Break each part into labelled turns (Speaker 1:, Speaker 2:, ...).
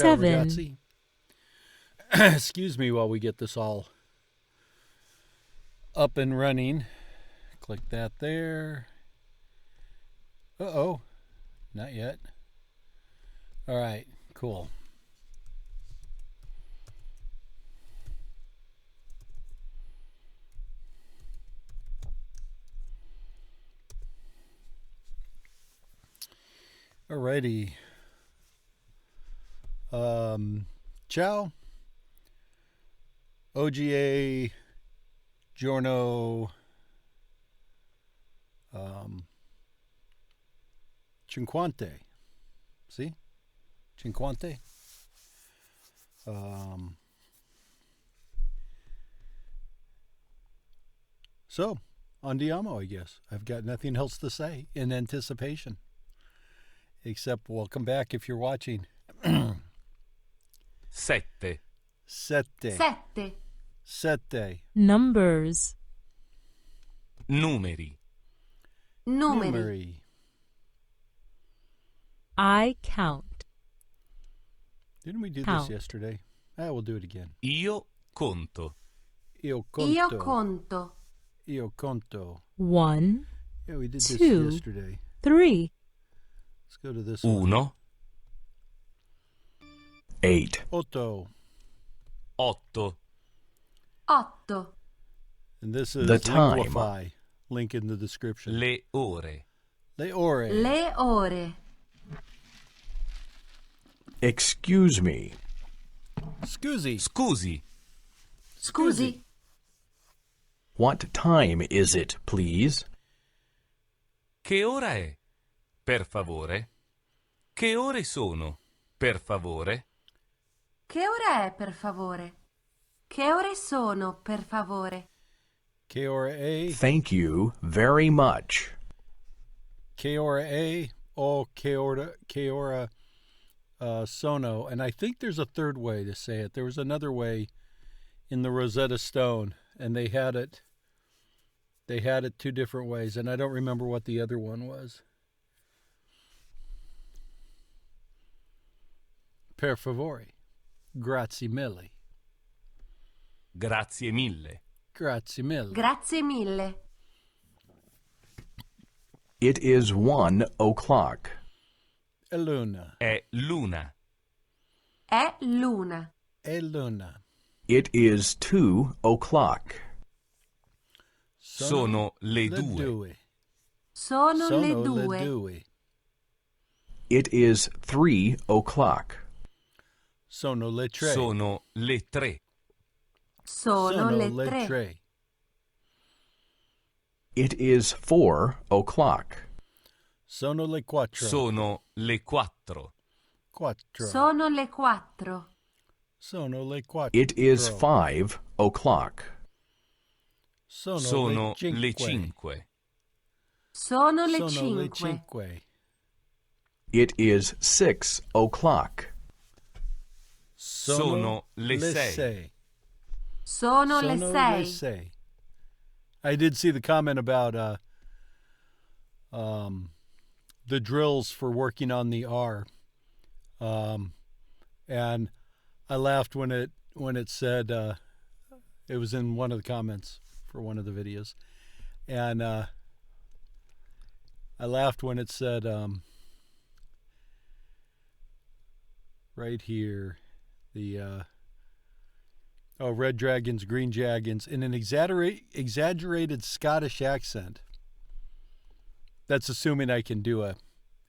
Speaker 1: Ciao,
Speaker 2: 7.
Speaker 1: ragazzi. Excuse me while we get this all up and running. Click that there. Uh-oh. Not yet. All right, cool. Alrighty. Ciao. OGA. Giorno. Cinquante. See? Cinquante. So, andiamo, I guess. I've got nothing else to say in anticipation. Except welcome back if you're watching.
Speaker 3: Sette.
Speaker 1: Sette.
Speaker 4: Sette.
Speaker 1: Sette.
Speaker 2: Numbers.
Speaker 3: Numeri.
Speaker 4: Numeri.
Speaker 2: I count.
Speaker 1: Didn't we do
Speaker 2: Count.
Speaker 1: this yesterday? We'll do it again.
Speaker 3: Io conto.
Speaker 1: Io conto.
Speaker 4: Io conto.
Speaker 1: Io conto.
Speaker 2: 1,
Speaker 1: Yeah, we did this
Speaker 2: 2.
Speaker 1: yesterday.
Speaker 2: 3.
Speaker 1: Let's go to this one.
Speaker 3: Uno.
Speaker 5: 8.
Speaker 1: Otto.
Speaker 3: Otto.
Speaker 4: Otto.
Speaker 1: And this is
Speaker 5: The time.
Speaker 1: Liquify. Link in the description.
Speaker 3: Le ore.
Speaker 1: Le ore.
Speaker 4: Le ore.
Speaker 5: Excuse me.
Speaker 1: Scusi.
Speaker 3: Scusi.
Speaker 4: Scusi.
Speaker 5: What time is it, please?
Speaker 3: Che ora è? Per favore. Che ore sono? Per favore.
Speaker 4: Che ora è, per favore? Che ore sono, per favore?
Speaker 1: Che ora è?
Speaker 5: Thank you very much.
Speaker 1: Che ora è? O che ora sono. And I think there's a third way to say it. There was another way in the Rosetta Stone, and they had it two different ways, and I don't remember what the other one was. Per favore. Grazie mille.
Speaker 3: Grazie mille.
Speaker 1: Grazie mille.
Speaker 4: Grazie mille.
Speaker 5: It is 1 o'clock.
Speaker 1: È luna.
Speaker 3: È l'una.
Speaker 4: È l'una.
Speaker 1: È luna.
Speaker 5: It is 2 o'clock.
Speaker 3: Sono le due.
Speaker 4: Sono le
Speaker 1: Le
Speaker 4: due.
Speaker 1: due.
Speaker 5: It is 3 o'clock.
Speaker 1: Sono le tre.
Speaker 3: Sono le tre.
Speaker 4: Sono le tre.
Speaker 5: It is 4 o'clock.
Speaker 1: Sono le quattro.
Speaker 3: Sono le quattro.
Speaker 1: Quattro.
Speaker 4: Sono le quattro.
Speaker 1: Sono le quattro.
Speaker 5: It is 5 o'clock.
Speaker 3: Sono le cinque.
Speaker 4: Sono le
Speaker 1: Sono le
Speaker 4: cinque.
Speaker 1: cinque.
Speaker 5: It is 6 o'clock.
Speaker 3: Sono le sei.
Speaker 4: Sono le
Speaker 1: Sono
Speaker 4: sei.
Speaker 1: sei. I did see the comment about the drills for working on the R, and I laughed when it said it was in one of the comments for one of the videos, and I laughed when it said right here the red dragons, green dragons in an exaggerated Scottish accent. That's assuming I can do a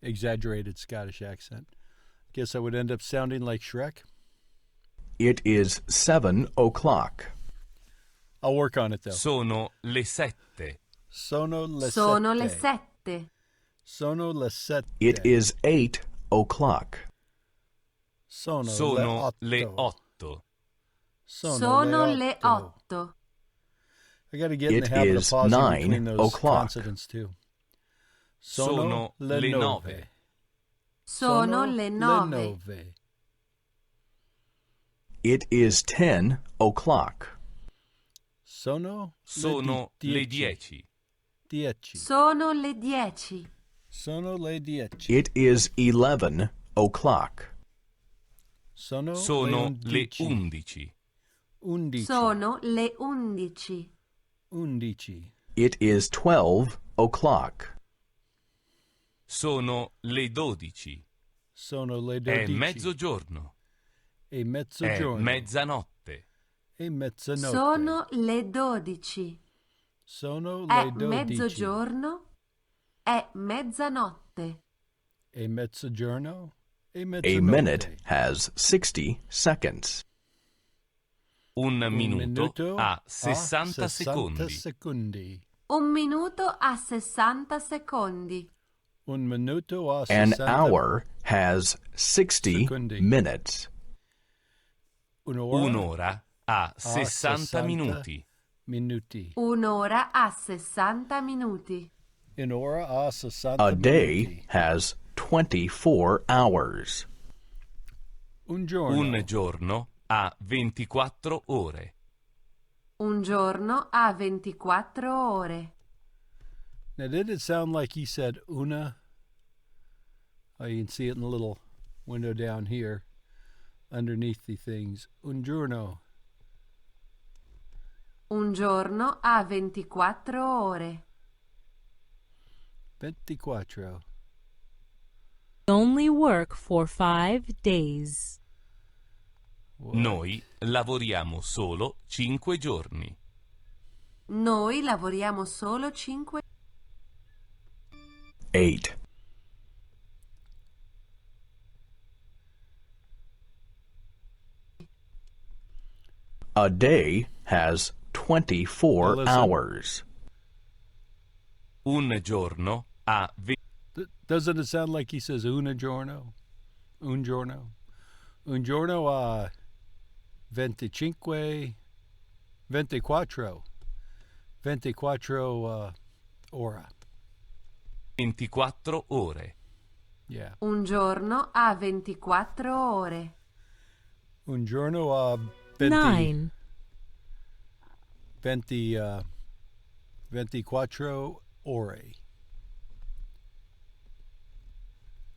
Speaker 1: exaggerated Scottish accent. Guess I would end up sounding like Shrek.
Speaker 5: It is 7 o'clock.
Speaker 1: I'll work on it though.
Speaker 3: Sono le sette.
Speaker 1: Sono le
Speaker 4: Sono le
Speaker 1: sette.
Speaker 4: sette.
Speaker 1: Sono le sette.
Speaker 5: It is 8 o'clock.
Speaker 1: Sono
Speaker 3: le
Speaker 1: otto.
Speaker 3: otto.
Speaker 4: Sono le otto.
Speaker 1: I got to get in
Speaker 5: It
Speaker 1: the habit of
Speaker 5: is
Speaker 1: pausing
Speaker 5: 9
Speaker 1: between those
Speaker 5: o'clock.
Speaker 1: consonants too.
Speaker 3: Sono le nove.
Speaker 4: Sono le nove.
Speaker 5: It is 10 o'clock.
Speaker 1: Sono
Speaker 3: le dieci.
Speaker 1: Dieci.
Speaker 4: Sono le 10.
Speaker 1: Sono le dieci.
Speaker 5: It is 11 o'clock.
Speaker 1: Sono
Speaker 3: le 11.
Speaker 1: 11.
Speaker 4: Sono le 11.
Speaker 1: 11.
Speaker 5: It is 12 o'clock.
Speaker 3: Sono le 12.
Speaker 1: Sono le
Speaker 3: È
Speaker 1: 12.
Speaker 3: mezzogiorno.
Speaker 1: È
Speaker 3: È
Speaker 1: mezzogiorno.
Speaker 3: mezzanotte.
Speaker 1: È mezzanotte.
Speaker 4: Sono le 12.
Speaker 1: Sono
Speaker 4: È
Speaker 1: le 12.
Speaker 4: mezzogiorno. È mezzanotte.
Speaker 1: È mezzogiorno. È
Speaker 5: A
Speaker 1: mezzanotte.
Speaker 5: minute has 60 seconds.
Speaker 3: Un
Speaker 1: Un
Speaker 3: minuto ha 60
Speaker 1: 60
Speaker 3: secondi.
Speaker 1: secondi.
Speaker 4: Un minuto a 60 secondi.
Speaker 1: Un minuto a
Speaker 5: An
Speaker 1: 60
Speaker 5: hour has 60
Speaker 1: secondi.
Speaker 5: minutes.
Speaker 1: Un'ora
Speaker 3: Un'ora ha 60
Speaker 1: 60
Speaker 3: minuti.
Speaker 1: minuti.
Speaker 4: Un'ora a 60 minuti.
Speaker 1: Un'ora a 60
Speaker 5: A day
Speaker 1: minuti.
Speaker 5: has 24 hours.
Speaker 1: Un giorno.
Speaker 3: Un giorno ha 24 ore.
Speaker 4: Un giorno ha 24 ore.
Speaker 1: Now, did it sound like he said una? Oh, you can see it in the little window down here underneath the things. Un giorno.
Speaker 4: Un giorno ha 24 ore.
Speaker 1: 24.
Speaker 2: Only work for 5 days.
Speaker 1: What?
Speaker 3: Noi lavoriamo solo 5 giorni.
Speaker 4: Noi lavoriamo solo 5
Speaker 5: 8. A day has 24
Speaker 1: Now listen.
Speaker 5: hours.
Speaker 3: Un giorno ha
Speaker 1: Doesn't it sound like he says una giorno? Un giorno. Un giorno a 25, 24. 24 ora.
Speaker 3: 24 ore.
Speaker 1: Yeah.
Speaker 4: Un giorno ha 24 ore.
Speaker 1: Un giorno a 20,
Speaker 2: 9.
Speaker 1: 24 ore.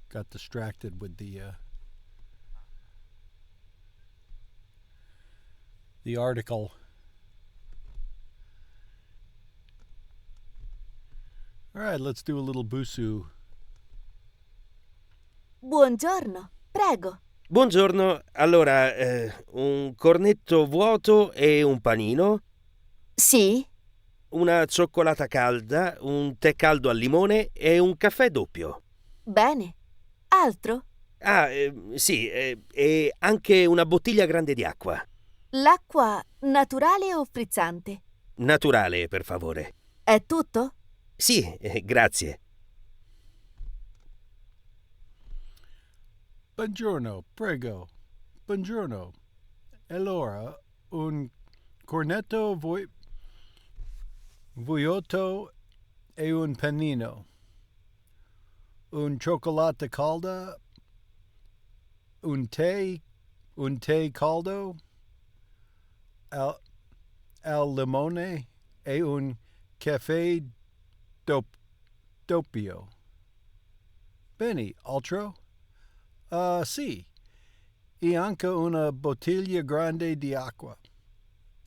Speaker 1: Got distracted with the article. All right, let's do a little busu.
Speaker 6: Buongiorno, prego.
Speaker 7: Buongiorno, allora, un cornetto vuoto e un panino,
Speaker 6: Sì?
Speaker 7: una cioccolata calda, un tè caldo al limone e un caffè doppio.
Speaker 6: Bene. Altro?
Speaker 7: Ah, sì, e anche una bottiglia grande di acqua.
Speaker 6: L'acqua naturale o frizzante?
Speaker 7: Naturale, per favore.
Speaker 6: È tutto?
Speaker 7: Sì, grazie.
Speaker 1: Buongiorno, prego. Buongiorno. Allora, un cornetto vuoto e un panino. Un cioccolata calda. Un tè caldo. Al limone e un caffè doppio. Bene, altro? Sì. E anche una bottiglia grande di acqua.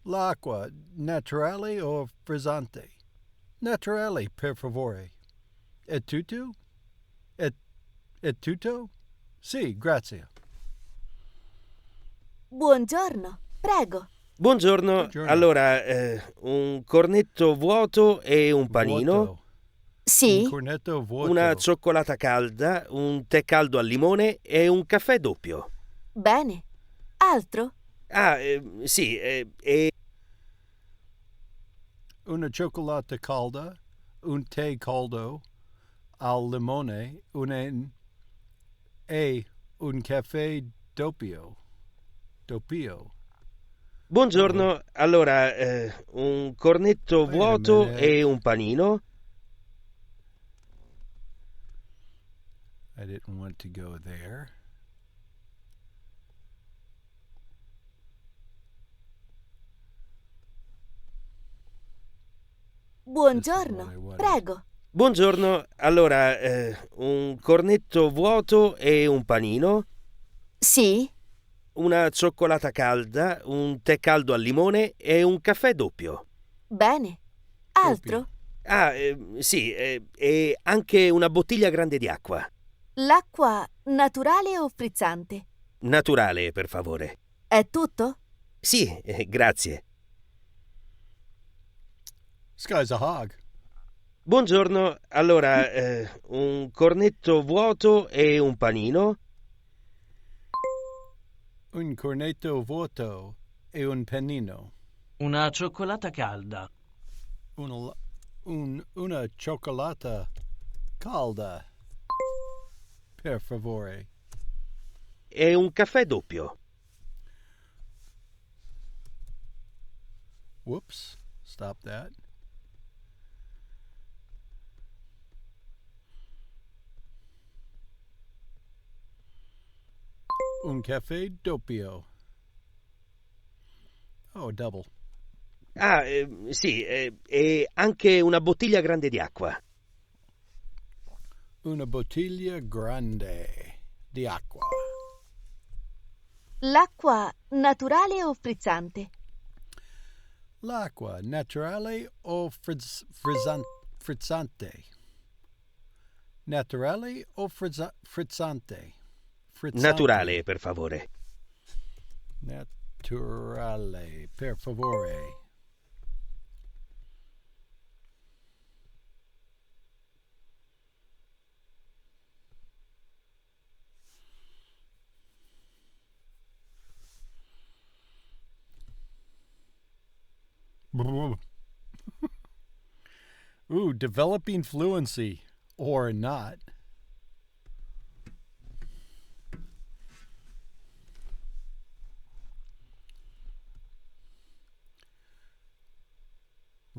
Speaker 1: L'acqua naturale o frizzante? Naturale, per favore. È tutto? È tutto? Sì, grazie.
Speaker 6: Buongiorno, prego.
Speaker 7: Buongiorno,
Speaker 1: Buongiorno.
Speaker 7: allora, un cornetto vuoto e un panino,
Speaker 1: Vuoto.
Speaker 6: Sì?
Speaker 1: Un cornetto vuoto.
Speaker 7: una cioccolata calda, un tè caldo al limone e un caffè doppio.
Speaker 6: Bene. Altro?
Speaker 7: Ah, sì, e
Speaker 1: Una cioccolata calda, un tè caldo al limone e un caffè doppio. Doppio.
Speaker 7: buongiorno, allora, un cornetto
Speaker 1: Wait a
Speaker 7: vuoto
Speaker 1: minute.
Speaker 7: e un panino,
Speaker 1: I didn't want to go there.
Speaker 6: Buongiorno,
Speaker 1: This is what I wanted.
Speaker 6: prego.
Speaker 7: buongiorno, allora, un cornetto vuoto e un panino,
Speaker 6: Sì?
Speaker 7: una cioccolata calda, un tè caldo al limone e un caffè doppio.
Speaker 6: Bene. Altro?
Speaker 7: Sì, e anche una bottiglia grande di acqua.
Speaker 6: L'acqua naturale o frizzante?
Speaker 7: Naturale, per favore.
Speaker 6: È tutto?
Speaker 7: Sì, grazie.
Speaker 1: This guy's a hog.
Speaker 7: Buongiorno, allora, un cornetto vuoto e un panino?
Speaker 1: Un cornetto vuoto e un panino.
Speaker 8: Una cioccolata calda.
Speaker 1: Una cioccolata calda. Per favore.
Speaker 7: E un caffè doppio.
Speaker 1: Whoops. Stop that. Un caffè doppio. Oh, double.
Speaker 7: Sì, e anche una bottiglia grande di acqua.
Speaker 1: Una bottiglia grande di acqua.
Speaker 6: L'acqua naturale o frizzante?
Speaker 1: L'acqua naturale o frizzante? Naturale o frizzante?
Speaker 7: Naturale, per favore.
Speaker 1: Naturale, per favore. Ooh, developing fluency or not.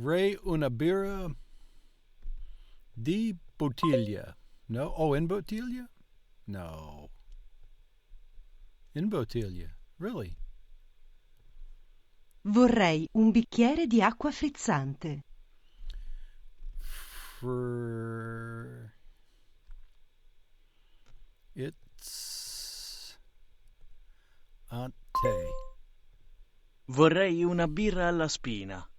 Speaker 1: Ray una birra di bottiglia. No? Oh, in bottiglia? No. In bottiglia. Really?
Speaker 9: Vorrei un bicchiere di acqua frizzante.
Speaker 1: It's ante.
Speaker 8: Vorrei una birra alla spina.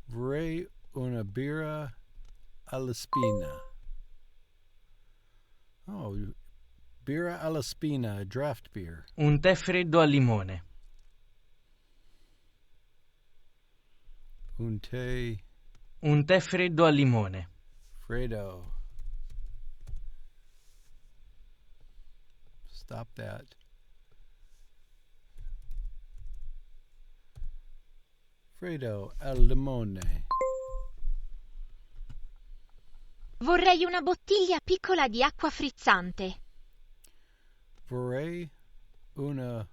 Speaker 1: Vorrei una birra alla spina. Oh, birra alla spina, draft beer.
Speaker 8: Un tè freddo al limone.
Speaker 1: Un tè
Speaker 8: Un tè freddo al limone.
Speaker 1: Fredo. Stop that. Fredo al limone.
Speaker 10: Vorrei una bottiglia piccola di acqua frizzante.
Speaker 1: Vorrei una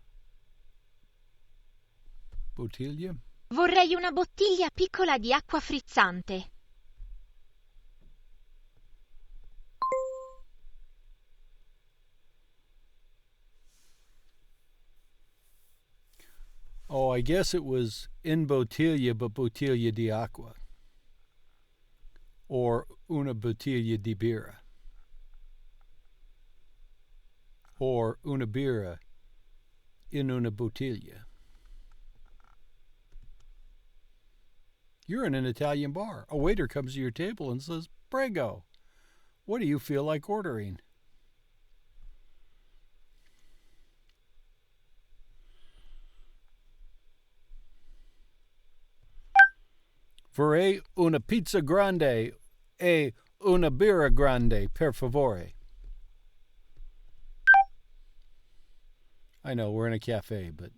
Speaker 1: bottiglia.
Speaker 10: Vorrei una bottiglia piccola di acqua frizzante.
Speaker 1: Oh, I guess it was in bottiglia, but bottiglia di acqua. Or una bottiglia di birra. Or una birra in una bottiglia. You're in an Italian bar. A waiter comes to your table and says, "Prego, what do you feel like ordering?" Vorrei una pizza grande e una birra grande, per favore. I know, we're in a cafe, but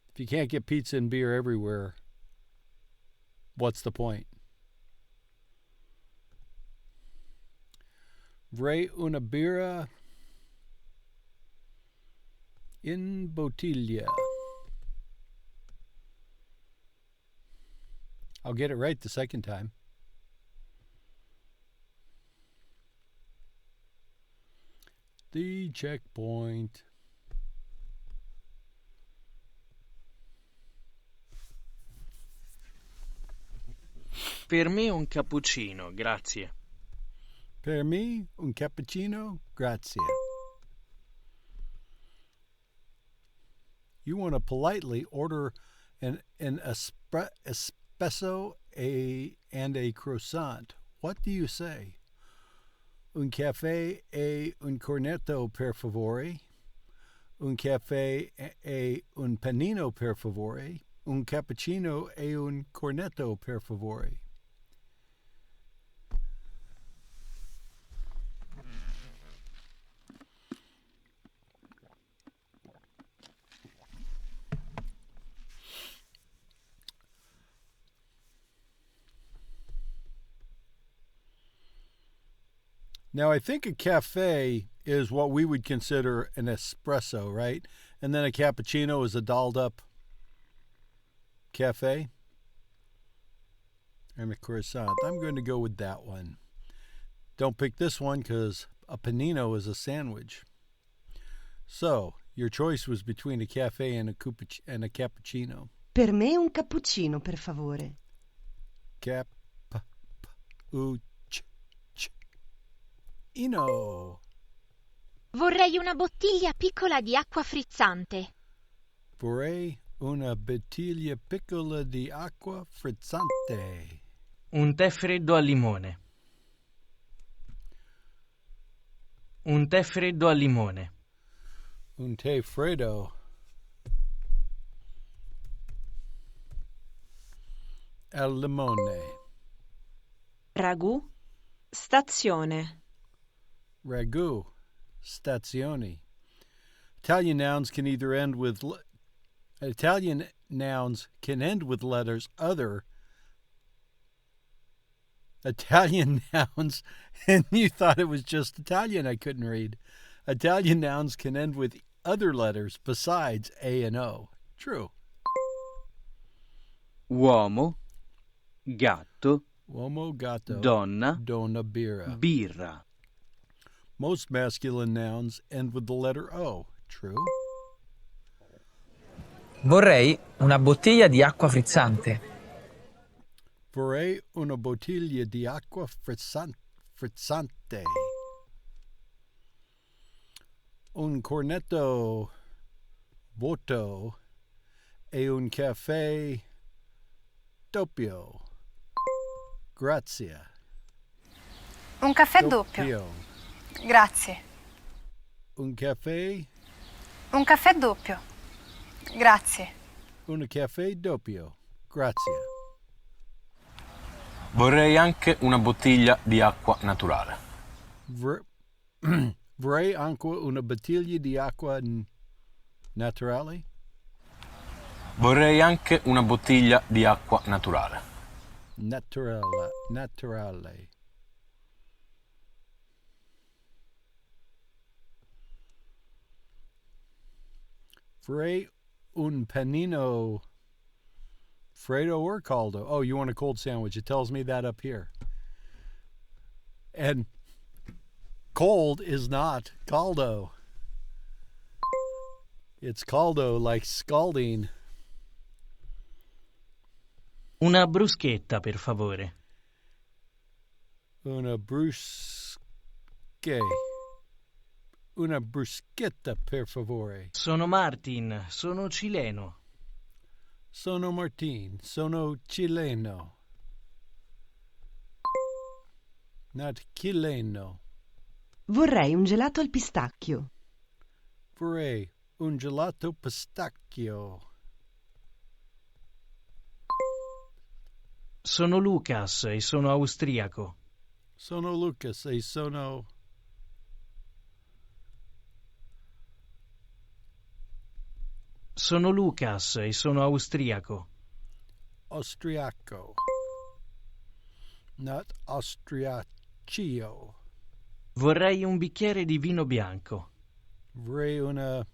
Speaker 1: if you can't get pizza and beer everywhere, what's the point? Vorrei una birra in bottiglia. I'll get it right the second time. The checkpoint.
Speaker 8: Per me un cappuccino, grazie.
Speaker 1: Per me un cappuccino, grazie. You want to politely order an espresso and a croissant. What do you say? Un caffè e un cornetto per favore. Un caffè e un panino per favore. Un cappuccino e un cornetto per favore. Now, I think a cafe is what we would consider an espresso, right? And then a cappuccino is a dolled up cafe. And a croissant. I'm going to go with that one. Don't pick this one because a panino is a sandwich. So, your choice was between a cafe and a cappuccino.
Speaker 9: Per me un cappuccino, per favore.
Speaker 1: Ino.
Speaker 10: Vorrei una bottiglia piccola di acqua frizzante.
Speaker 1: Vorrei una bottiglia piccola di acqua frizzante.
Speaker 8: Un tè freddo al limone. Un tè freddo al limone.
Speaker 1: Un tè freddo. Al limone.
Speaker 11: Ragù. Stazione.
Speaker 1: Ragu. Stazioni. Italian nouns can either end with letters other. Italian nouns, and you thought it was just Italian I couldn't read. Italian nouns can end with other letters besides A and O. True.
Speaker 8: Uomo, gatto,
Speaker 1: Uomo, gatto,
Speaker 8: donna,
Speaker 1: donna, birra.
Speaker 8: birra.
Speaker 1: Most masculine nouns end with the letter O. True.
Speaker 12: Vorrei una bottiglia di acqua frizzante.
Speaker 1: Vorrei una bottiglia di acqua frizzante. Un cornetto vuoto e un caffè doppio. Grazie.
Speaker 13: Un caffè doppio. Grazie.
Speaker 1: Un caffè
Speaker 13: doppio. Grazie.
Speaker 1: Un caffè doppio. Grazie.
Speaker 14: Vorrei anche una bottiglia di acqua naturale.
Speaker 1: Vorrei anche una bottiglia di acqua naturale.
Speaker 14: Vorrei anche una bottiglia di acqua naturale.
Speaker 1: Naturale. Vorrei un panino Fredo or caldo. Oh, you want a cold sandwich. It tells me that up here. And cold is not caldo. It's caldo, like scalding.
Speaker 8: Una bruschetta, per favore.
Speaker 1: Una bruschetta, per favore.
Speaker 8: Sono Martin, sono cileno.
Speaker 1: Sono Martin, sono cileno. Not chileno.
Speaker 9: Vorrei un gelato al pistacchio.
Speaker 1: Vorrei un gelato pistacchio.
Speaker 8: Sono Lucas e sono austriaco.
Speaker 1: Sono Lucas e sono...
Speaker 8: Sono Lucas e sono austriaco.
Speaker 1: Austriaco. Not austriacio.
Speaker 8: Vorrei un bicchiere di vino bianco.
Speaker 1: Vorrei una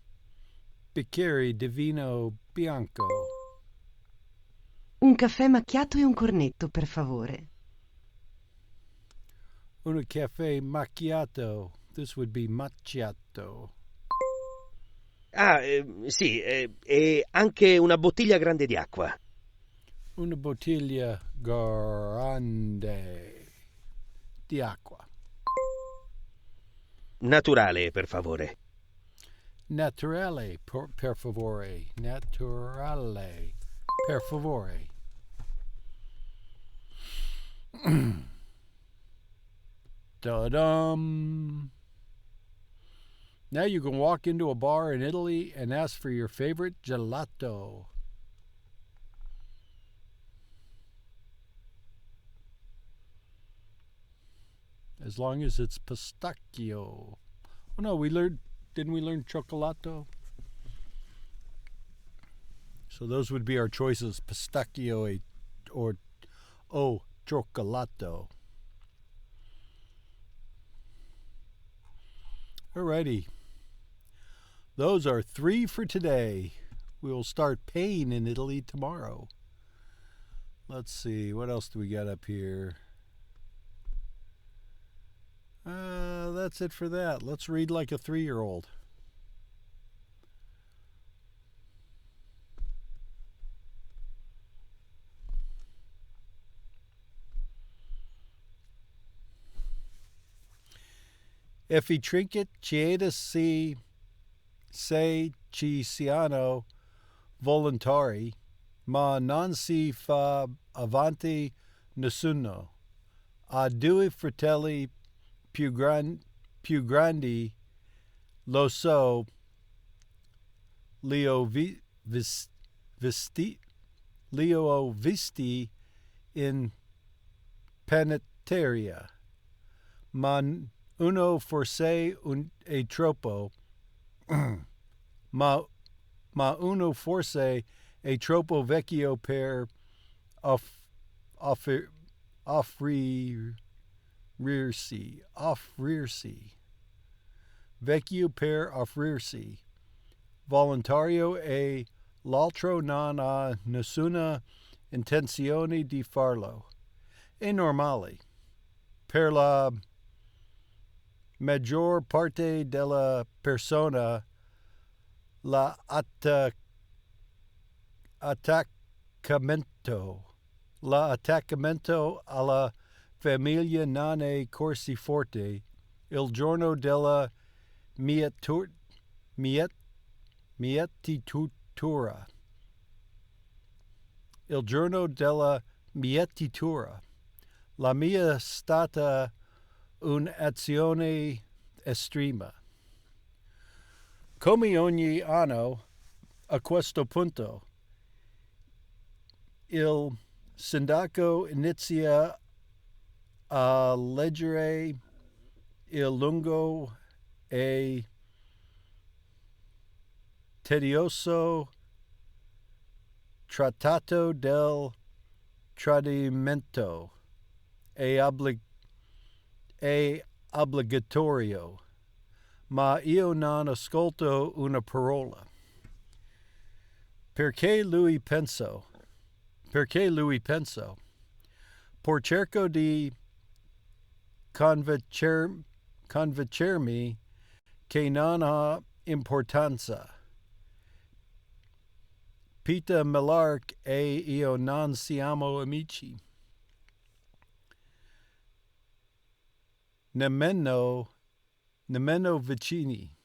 Speaker 1: bicchiere di vino bianco.
Speaker 9: Un caffè macchiato e un cornetto, per favore.
Speaker 1: Un caffè macchiato. This would be macchiato.
Speaker 7: Sì, e anche una bottiglia grande di acqua.
Speaker 1: Una bottiglia grande di acqua.
Speaker 7: Naturale, per favore.
Speaker 1: naturale, per favore. Naturale, per favore. Da-dum. Now you can walk into a bar in Italy and ask for your favorite gelato. As long as it's pistachio. Oh no, didn't we learn cioccolato? So those would be our choices, pistachio or cioccolato. Alrighty. Those are 3 for today. We will start paying in Italy tomorrow. Let's see, what else do we got up here? That's it for that. Let's read like a 3-year-old. Effi trinket cieda si se ci siano volontari, ma non si fa avanti nessuno. Ha 2 fratelli più grandi, lo so, li ho visti in peniteria, ma uno forse è troppo, ma uno forse è troppo vecchio per offrirsi. Vecchio per offrirsi. Volontario e l'altro non ha nessuna intenzione di farlo. È normale. Per la maggior parte della persona l'attaccamento alla famiglia non è così forte. Il giorno della mietitura. Il giorno della mietitura. La mia è stata un'azione estrema. Come ogni anno, a questo punto, il sindaco inizia a leggere il lungo e tedioso trattato del tradimento è obbligatorio, ma io non ascolto una parola. Perché lui penso, por cerco di convincermi che non ha importanza. Peter Millark e io non siamo amici. Nemmeno vicini.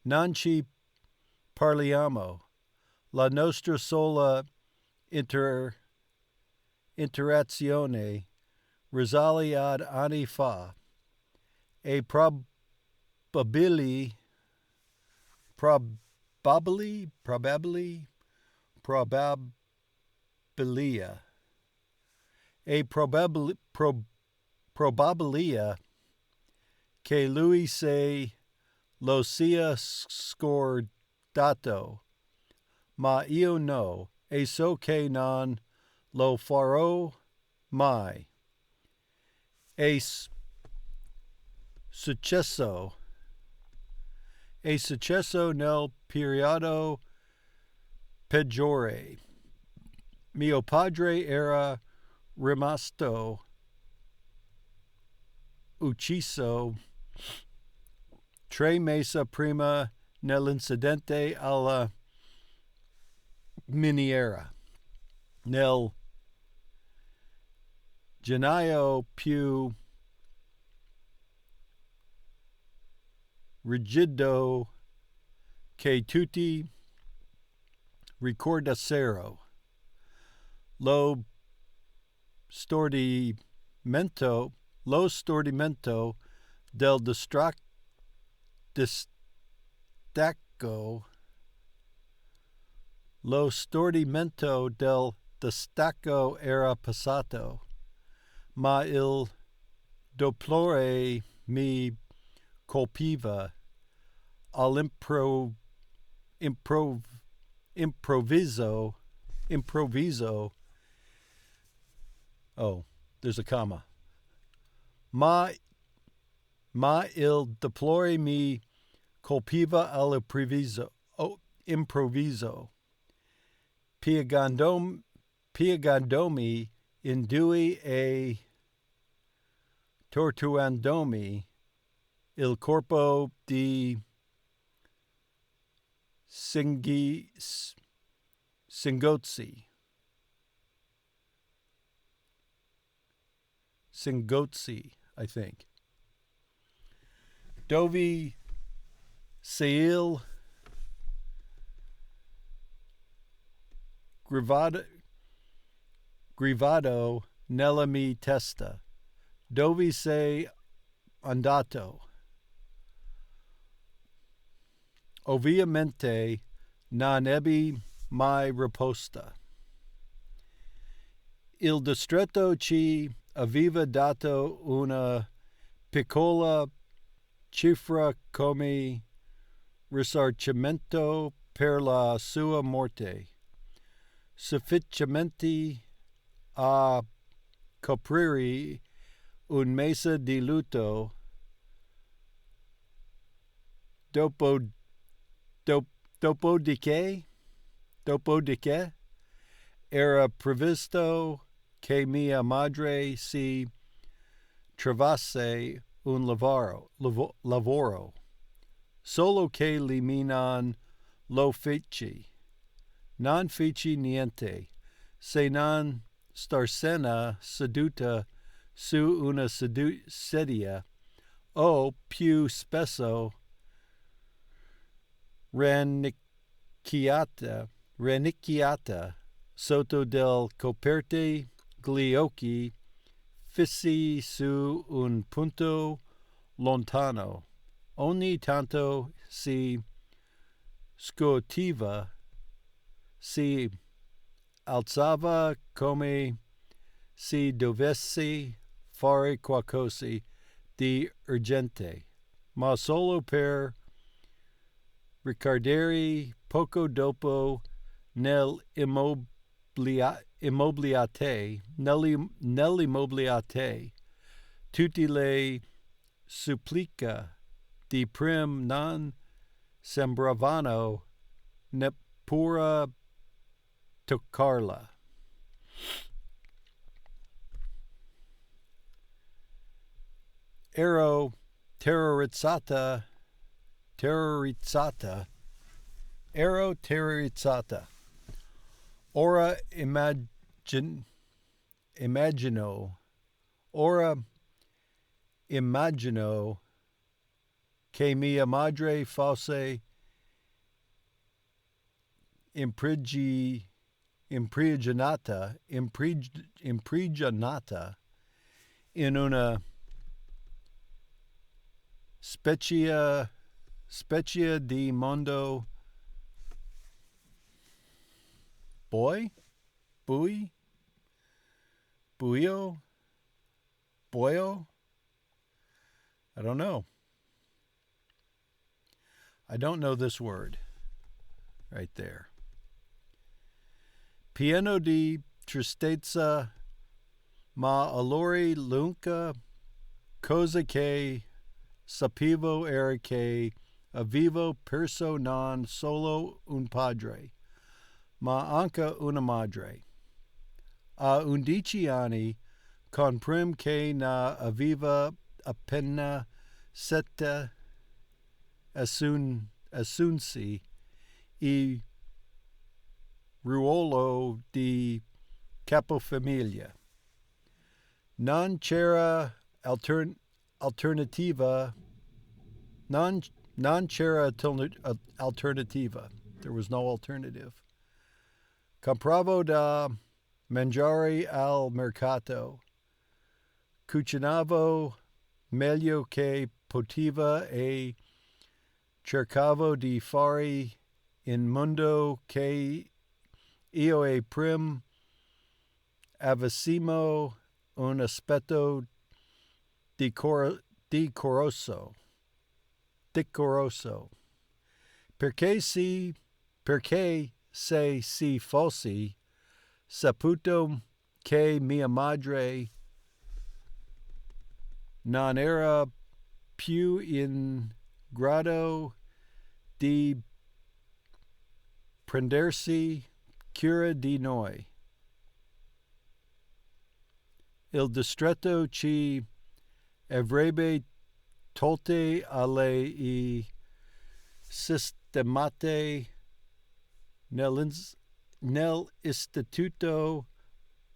Speaker 1: Non ci parliamo. La nostra sola interazione risale ad anni fa e probabilia che lui se lo sia scordato, ma io no, e so che non lo farò mai. È successo nel periodo peggiore. Mio padre era rimasto ucciso 3 mesi prima nell'incidente alla miniera. Nel gennaio più rigido che tutti ricordassero lo stordimento del distacco lo stordimento del distacco era passato, ma il doplore mi colpiva all'improvviso. Oh, there's a comma. Ma il deplore mi colpiva all'improvviso. Piegandomi in due e tortuandomi il corpo di Singozzi, I think. Dovi Seil grivado nella mi testa. Dove sei andato? Ovviamente non ebbi mai risposta. Il distretto ci aveva dato una piccola cifra come risarcimento per la sua morte, sufficiente a coprire un mese di lutto. Dopodiché era previsto che mia madre si trovasse un lavoro, solo che lei non lo feci. Non feci niente, se non starsene seduta su una sedia, o più spesso rannicchiata sotto del coperte, gli occhi fissi su un punto lontano. Ogni tanto si scuotiva, si alzava come se dovesse fare qualcosa di urgente, ma solo per ricordare poco dopo nell'immobiliate tutte le suppliche di prim non sembravano neppure toccarla. Ero terrorizzata. Ora immagino che mia madre fosse imprigionata in una specie di mondo buio. I don't know. I don't know this word right there. Pieno di tristezza, ma allora l'unica cosa che sapevo era che avevo perso non solo un padre, ma anche una madre. A 11 anni, comprim che ne aveva appena 7, assunsi il ruolo di capofamiglia. Non c'era alternativa, non Non c'era alternativa. There was no alternative. Compravo da mangiare al mercato. Cucinavo meglio che poteva e cercavo di fare in modo che io e prim avessimo un aspetto decoroso. Perché se si fossi saputo che mia madre non era più in grado di prendersi cura di noi. Il distretto ci avrebbe tolte alle i sistemate nell'istituto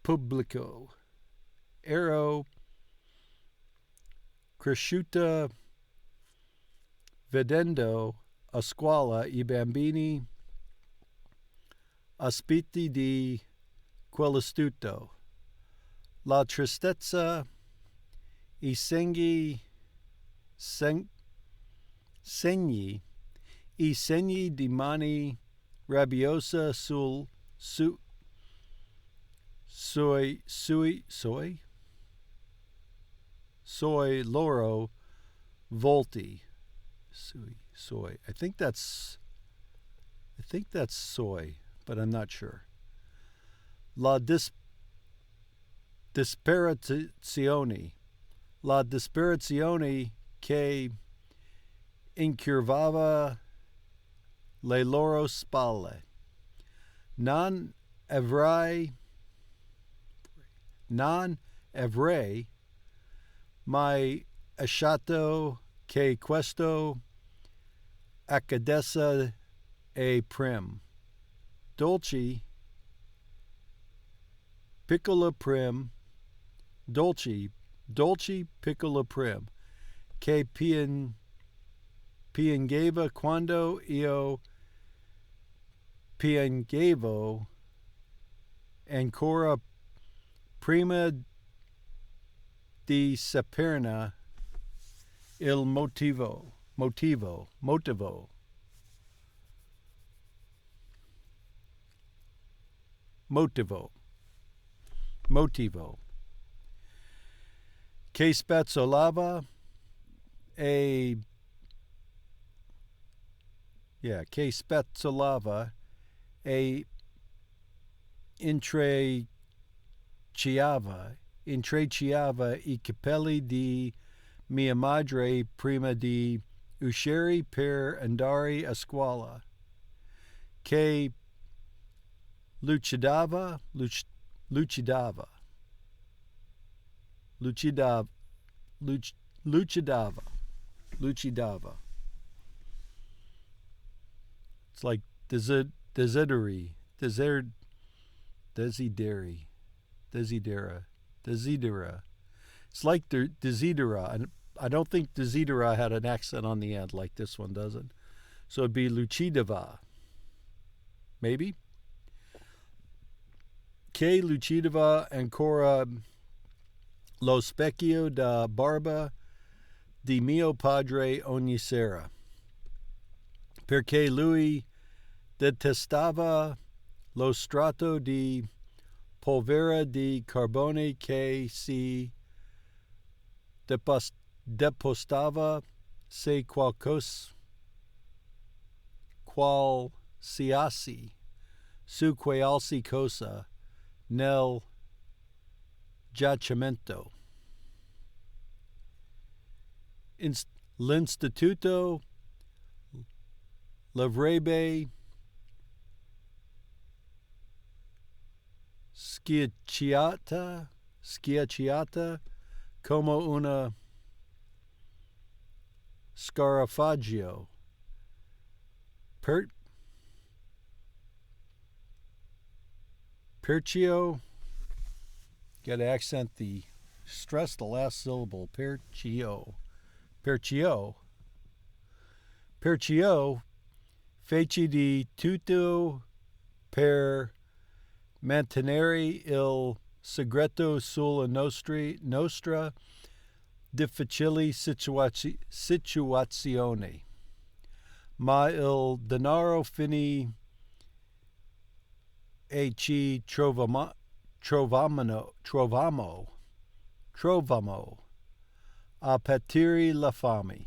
Speaker 1: pubblico. Ero cresciuta vedendo a scuola i bambini ospiti di quell'istituto. La tristezza, i segni di mani rabbiosa sui loro volti. Soy. I think that's soy, but I'm not sure. La disperazione che incurvava le loro spalle. Non avrei mai lasciato che questo accadesse e prim. Dolci, piccola prim, dolci, piccola prim, che piangeva quando io piangevo ancora prima di saperne il motivo. Che spazzolava e intrecciava i capelli di mia madre prima di uscire per andare a scuola, che lucidava. It's like desidera. It's like desidera. And I don't think desidera had an accent on the end like this one doesn't. So it'd be lucidava. Maybe? Che lucidava ancora lo specchio da barba di mio padre ogni sera. Perché lui detestava lo strato di polvere di carbone che si depositava se qualsiasi su qualsiasi cosa nel giacimento. L'istituto l'avrebbe schiacciata come una scarafaggio. Percio, got to accent stress the last syllable. Percio. Perciò feci di tutto per mantenere il segreto sulla nostra difficile situazione. Ma il denaro finì e ci trovamo a patire la fame.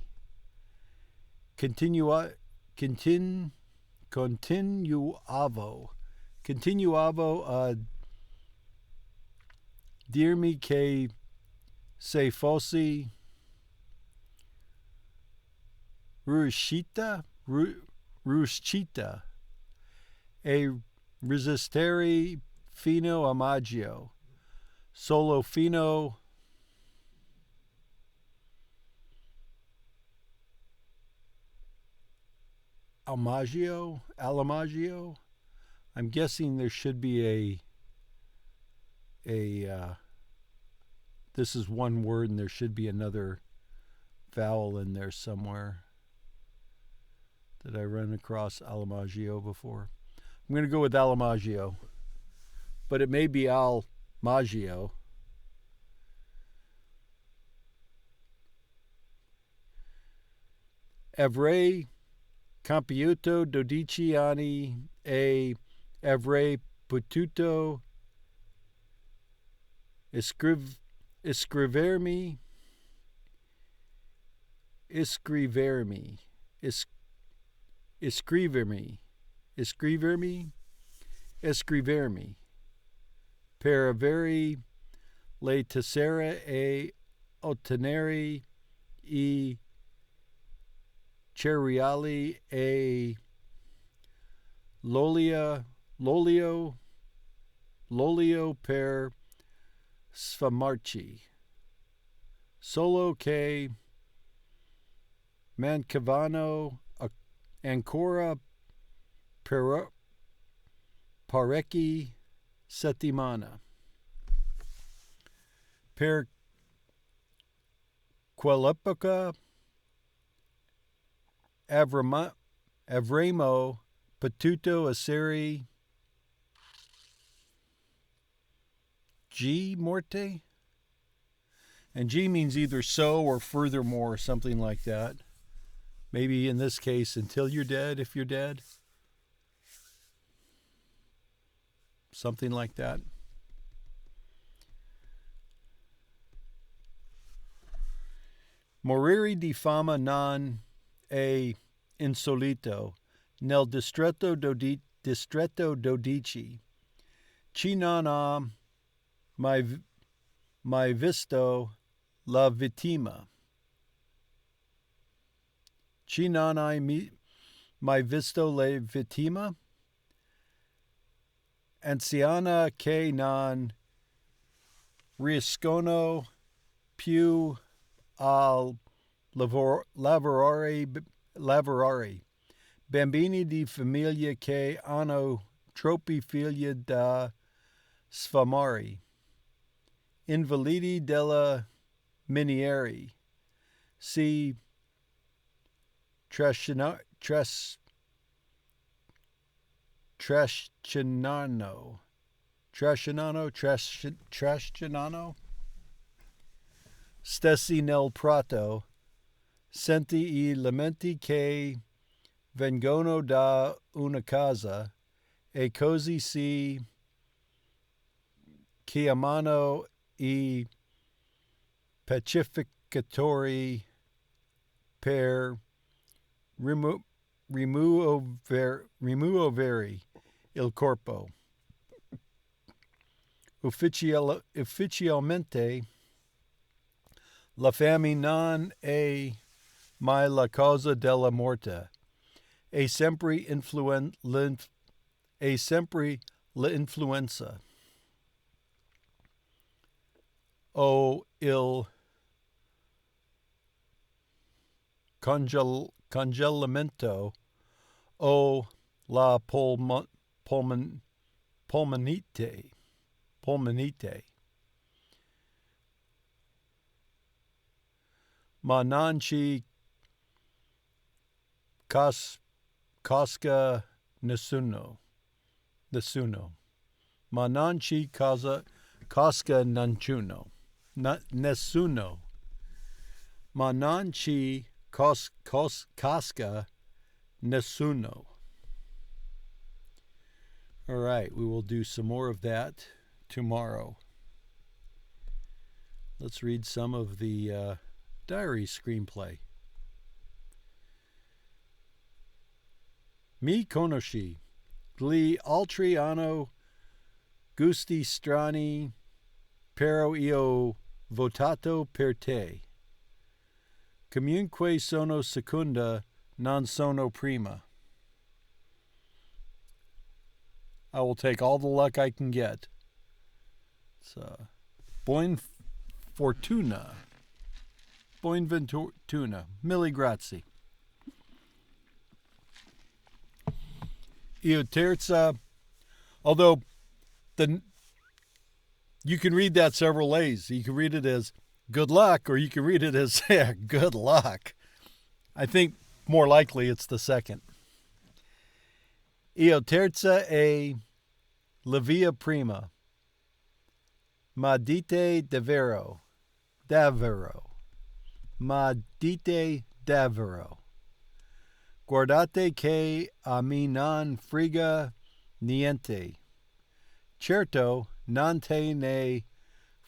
Speaker 1: Continuavo a dirmi che se fossi riuscita e resistere fino a maggio, solo fino al maggio. I'm guessing there should be this is one word and there should be another vowel in there somewhere. Did I run across Almaggio before? I'm going to go with Almaggio, but it may be Al Maggio. Avrei compiuto 12 anni e avrei potuto iscrivermi per avere le tessere e ottenere i cereali e l'olio per sfamarci. Solo che mancavano ancora parecchi settimana. Per quell'epoca avremo potuto essere G morte? And G means either so or furthermore, something like that. Maybe in this case, until you're dead, if you're dead. Something like that. Morire di fama non è insolito nel distretto dodici. Ci non ha mai visto la vittima. Ci non hai mai visto la vittima? Anziana che non riescono più a lavorare. Bambini di famiglia che hanno troppi figli da sfamare. Invalidi della miniere. Si trascinano. Stessi nel prato. Senti I lamenti che vengono da una casa e così si chiamano I pacificatori per rimuovere il corpo. Ufficialmente la fame non è mai la causa della morte. È sempre l'influenza o il congelamento o la polmonite. Ma non ci Cosca nessuno. Ma non ci cosca nessuno. Nessuno. Ma non ci casca nessuno. All right, we will do some more of that tomorrow. Let's read some of the diary screenplay. Mi conosci, gli altri hanno gusti strani, però io votato per te. Comunque sono seconda, non sono prima. I will take all the luck I can get. So, buon fortuna. Buon ventura. Mille grazie. Io terza, although you can read that several ways. You can read it as good luck, or you can read it as good luck. I think more likely it's the second. Io terza e la via prima. Ma dite davvero. Ma dite davvero. Guardate che a me non frega niente. Certo, non te ne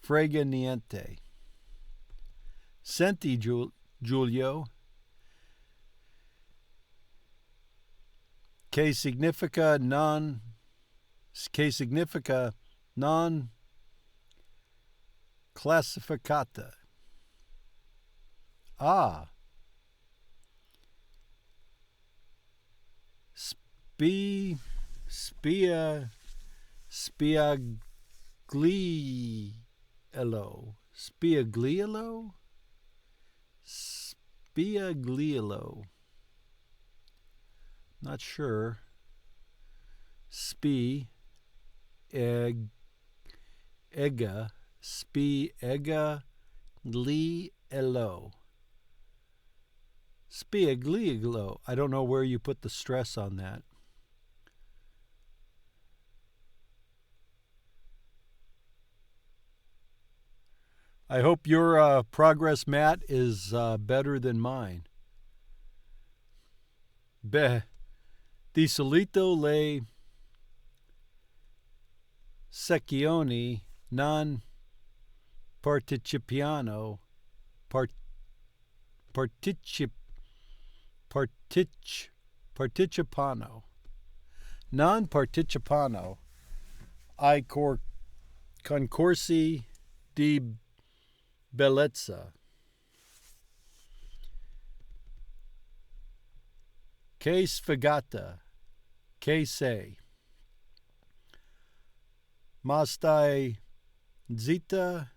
Speaker 1: frega niente. Senti, Giulio, che significa non classificata. Ah. Spiaglielo. Spiaglielo. Not sure. Spiega glielo. Spiaglielo. I don't know where you put the stress on that. I hope your progress, Matt, is better than mine. Di solito le sezioni non partecipano partecipano non partecipano ai concorsi di bellezza. Che sfigata, che sei. Ma stai zitta,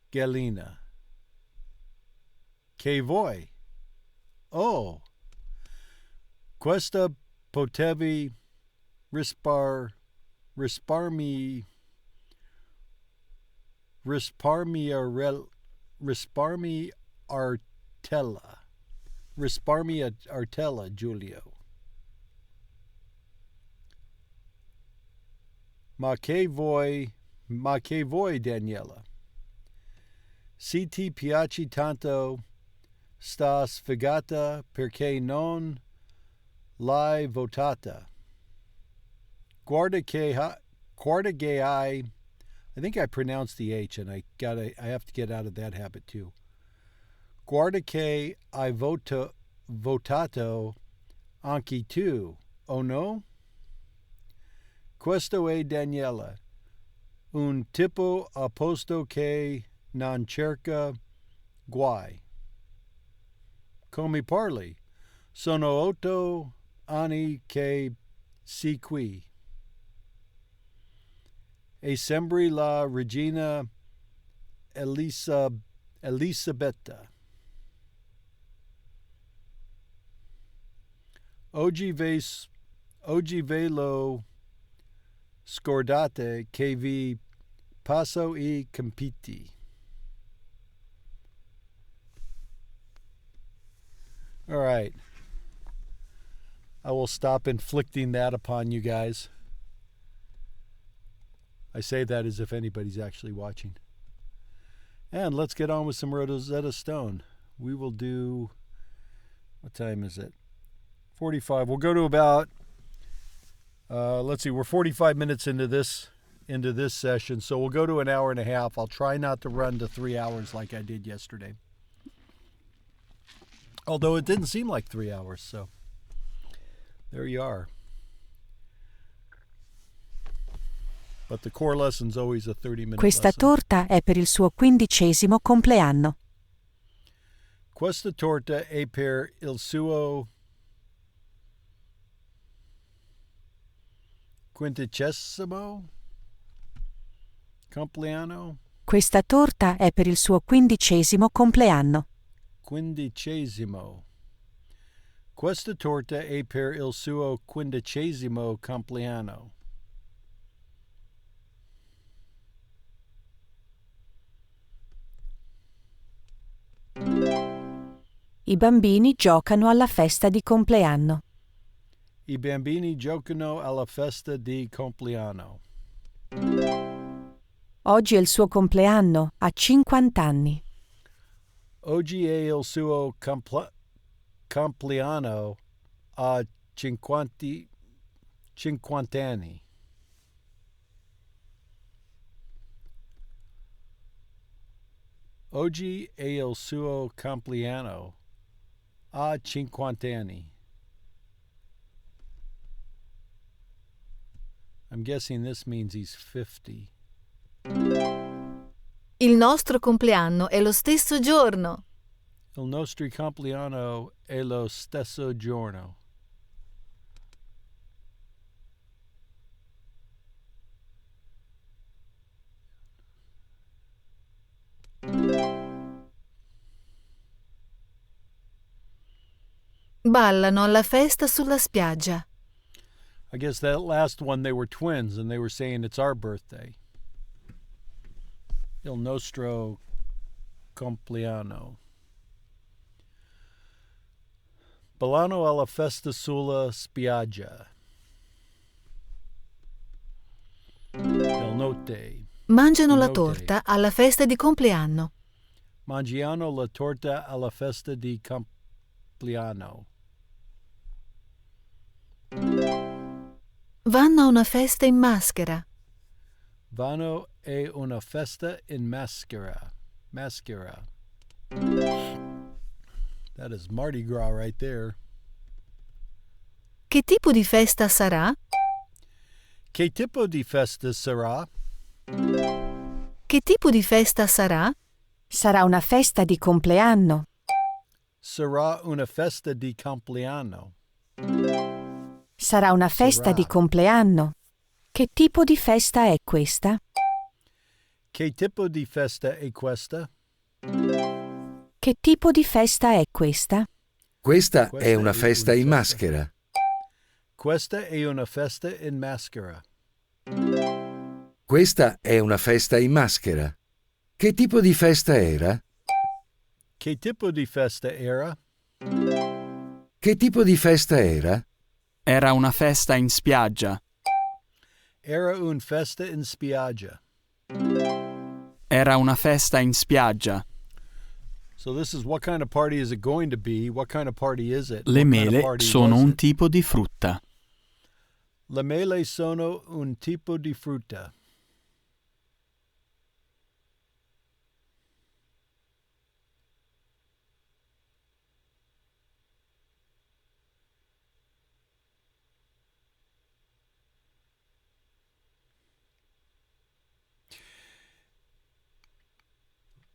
Speaker 1: Galina. Che vuoi? Oh, questa potevi risparmiartela. Risparmiartela, Giulio. Ma che vuoi, Daniela? Se ti piace tanto sta sfigata perché non l'hai votata. Guarda che I think I pronounced the H, and I have to get out of that habit too. Guarda che hai votato anche tu, oh no? Questo è Daniela, un tipo a posto che non cerca guai. Come parli? Sono 8 anni che si qui. E sembri la regina Elisabetta. Oggi ve lo scordate che vi passo I compiti. All right. I will stop inflicting that upon you guys. I say that as if anybody's actually watching. And let's get on with some Rosetta Stone. We will do, what time is it? 45. We'll go to about, let's see, we're 45 minutes into this session, so we'll go to an hour and a half. I'll try not to run to 3 hours like I did yesterday. Although it didn't seem like 3 hours, so there you are. But the core lesson's always a 30-minute
Speaker 2: Questa
Speaker 1: lesson.
Speaker 2: torta è per il suo 15° compleanno.
Speaker 1: Questa torta è per il suo 15° compleanno.
Speaker 2: Questa torta è per il suo 15° compleanno.
Speaker 1: 15. Questa torta è per il suo 15° compleanno.
Speaker 2: I bambini giocano alla festa di compleanno.
Speaker 1: I bambini giocano alla festa di compleanno.
Speaker 2: Oggi è il suo compleanno, ha 50 anni.
Speaker 1: Oggi è il suo compleanno, a 50 anni. Oggi è il suo compleanno, a 50 anni. I'm guessing this means he's 50.
Speaker 15: Il nostro compleanno è lo stesso giorno.
Speaker 1: Il nostro compleanno è lo stesso giorno.
Speaker 15: Ballano alla festa sulla spiaggia.
Speaker 1: I guess that last one they were twins and they were saying it's our birthday. Il nostro compleanno. Ballano alla festa sulla spiaggia. Del notte.
Speaker 15: Mangiano la
Speaker 1: Notte.
Speaker 15: torta alla festa di compleanno.
Speaker 1: Mangiano la torta alla festa di compleanno.
Speaker 15: Vanno a una festa in maschera.
Speaker 1: Vanno a una festa in maschera. Maschera. That is Mardi Gras right there.
Speaker 15: Che tipo di festa sarà?
Speaker 1: Che tipo di festa sarà?
Speaker 15: Che tipo di festa sarà?
Speaker 2: Sarà una festa di compleanno.
Speaker 1: Sarà una festa di compleanno.
Speaker 2: Sarà una festa
Speaker 1: Sarà.
Speaker 2: di compleanno. Che tipo di festa è questa?
Speaker 1: Che tipo di festa è questa?
Speaker 2: Che tipo di festa è questa?
Speaker 16: Questa
Speaker 1: Questa
Speaker 16: è una
Speaker 1: è
Speaker 16: festa
Speaker 1: una
Speaker 16: in
Speaker 1: festa.
Speaker 16: maschera.
Speaker 1: Questa è una festa in maschera.
Speaker 16: Questa è una festa in maschera. Che tipo di festa era?
Speaker 1: Che tipo di festa era?
Speaker 16: Che tipo di festa era?
Speaker 8: Era una festa in spiaggia.
Speaker 1: Era un festa in spiaggia.
Speaker 8: Era una festa in spiaggia.
Speaker 1: So this is what kind of party is it going to be? What kind of party is it?
Speaker 8: Le
Speaker 1: What kind of
Speaker 8: mele
Speaker 1: party
Speaker 8: sono
Speaker 1: was
Speaker 8: un
Speaker 1: it?
Speaker 8: tipo di frutta.
Speaker 1: Le mele sono un tipo di frutta.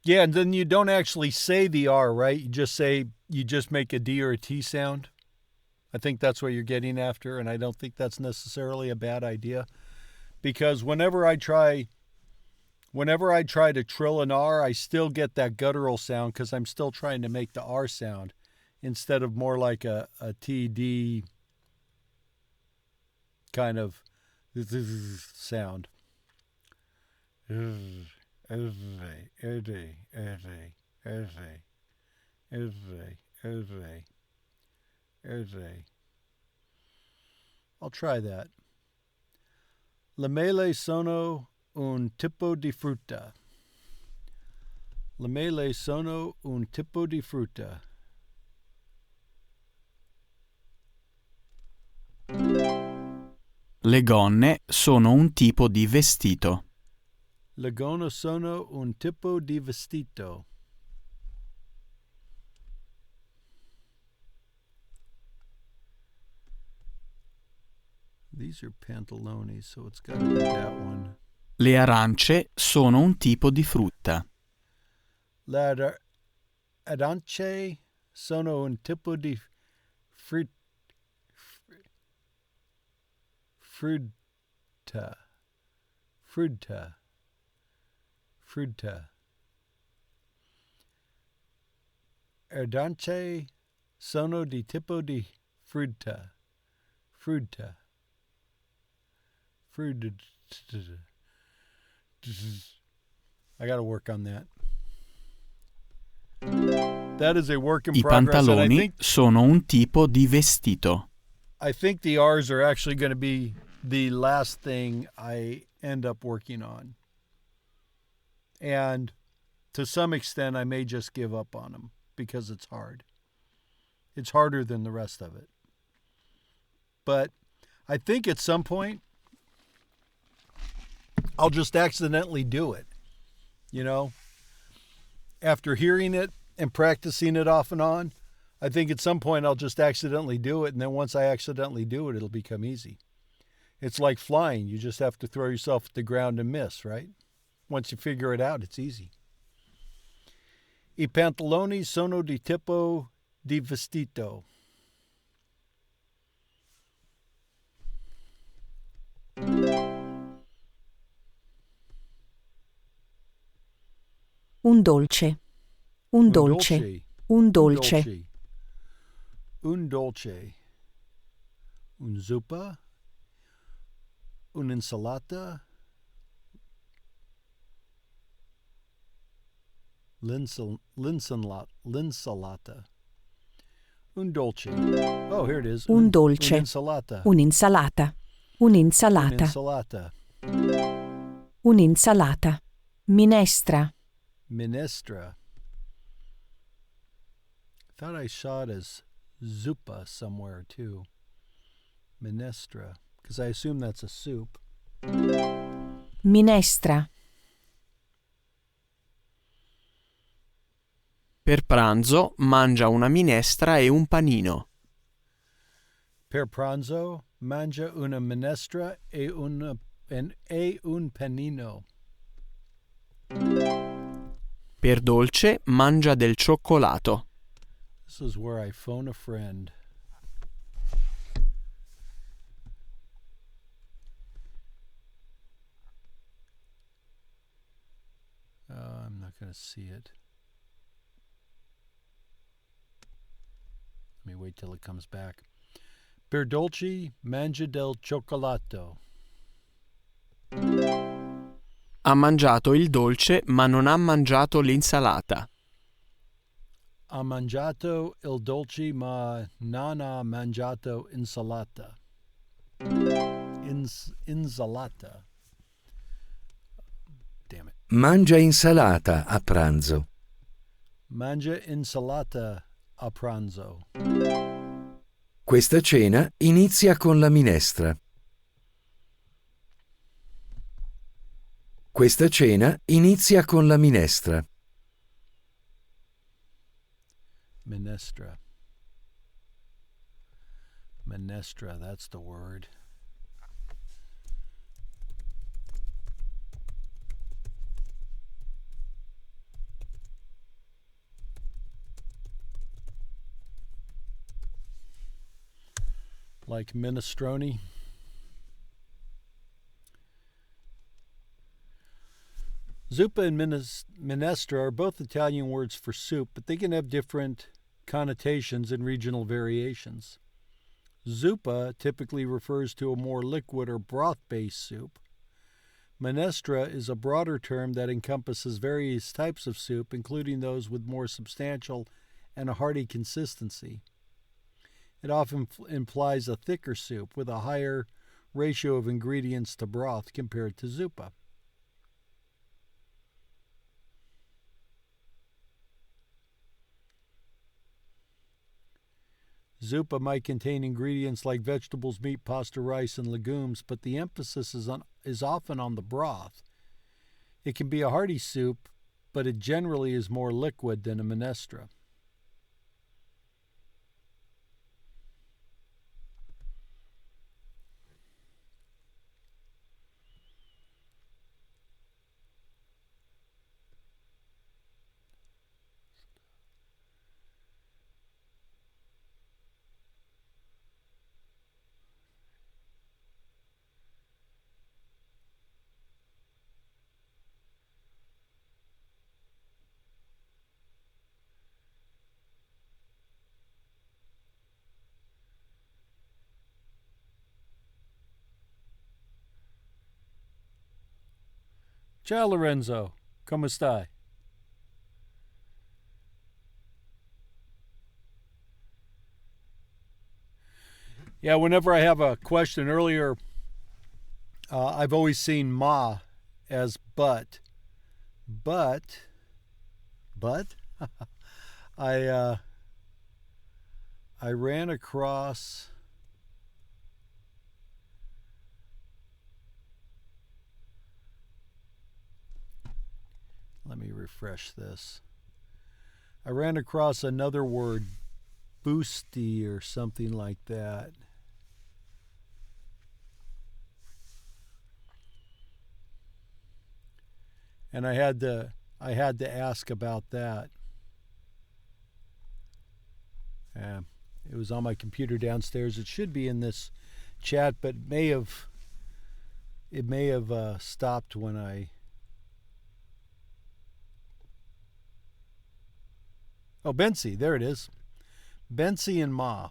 Speaker 1: Yeah, and then you don't actually say the R, right? You just make a D or a T sound. I think that's what you're getting after, and I don't think that's necessarily a bad idea. Because whenever I try to trill an R, I still get that guttural sound because I'm still trying to make the R sound instead of more like a TD kind of sound. Erde. I'll try that. Le mele sono un tipo di frutta. Le mele sono un tipo di frutta.
Speaker 17: Le gonne sono un tipo di vestito.
Speaker 1: Le gonne sono un tipo di vestito. These are pantaloni, so it's got to be that one.
Speaker 17: Le arance sono un tipo di frutta.
Speaker 1: Le arance sono un tipo di frutta. Frutta. Arance sono di tipo di frutta. Frutta. I got to work on that. That is a work in
Speaker 17: I
Speaker 1: progress.
Speaker 17: pantaloni sono un tipo di vestito.
Speaker 1: I think the R's are actually going to be the last thing I end up working on. And to some extent, I may just give up on them because it's hard. It's harder than the rest of it. But I think at some point, I'll just accidentally do it. You know, after hearing it and practicing it off and on, I think at some point I'll just accidentally do it. And then once I accidentally do it, it'll become easy. It's like flying. You just have to throw yourself at the ground and miss, right? Once you figure it out, it's easy. I pantaloni sono di tipo di vestito.
Speaker 2: Un dolce. Un dolce. Un dolce.
Speaker 1: Un dolce. Un zuppa. Un'insalata. L'insalata. Un dolce. Oh, here it is.
Speaker 2: Un dolce.
Speaker 1: Un'insalata.
Speaker 2: Un'insalata. Un'insalata.
Speaker 1: Un'insalata.
Speaker 2: Un'insalata. Minestra.
Speaker 1: Minestra. I thought I saw it as zuppa somewhere too. Minestra. Because I assume that's a soup.
Speaker 2: Minestra.
Speaker 17: Per pranzo mangia una minestra e un panino.
Speaker 1: Per pranzo mangia una minestra e un panino.
Speaker 17: Per dolce mangia del cioccolato.
Speaker 1: This is where I phone a friend. I'm not going to see it. Let me wait till it comes back. Per dolce mangia del cioccolato.
Speaker 17: Ha mangiato il dolce ma non ha mangiato l'insalata.
Speaker 1: Ha mangiato il dolce ma non ha mangiato insalata. Insalata. Damn it.
Speaker 16: Mangia insalata a pranzo.
Speaker 1: Mangia insalata a pranzo.
Speaker 16: Questa cena inizia con la minestra. Questa cena inizia con la minestra.
Speaker 1: Minestra. Minestra, that's the word. Like minestrone. Zuppa and minestra are both Italian words for soup, but they can have different connotations and regional variations. Zuppa typically refers to a more liquid or broth-based soup. Minestra is a broader term that encompasses various types of soup, including those with more substantial and a hearty consistency. It often implies a thicker soup with a higher ratio of ingredients to broth compared to zuppa. Zuppa might contain ingredients like vegetables, meat, pasta, rice, and legumes, but the emphasis is often on the broth. It can be a hearty soup, but it generally is more liquid than a minestra. Ciao Lorenzo, come stai? Yeah, whenever I have a question earlier, I've always seen ma as but. But I ran across let me refresh this. I ran across another word, boosty or something like that. And I had to ask about that. It was on my computer downstairs. It should be in this chat, but it may have stopped when I. Oh, Bensi, there it is. Bensi and ma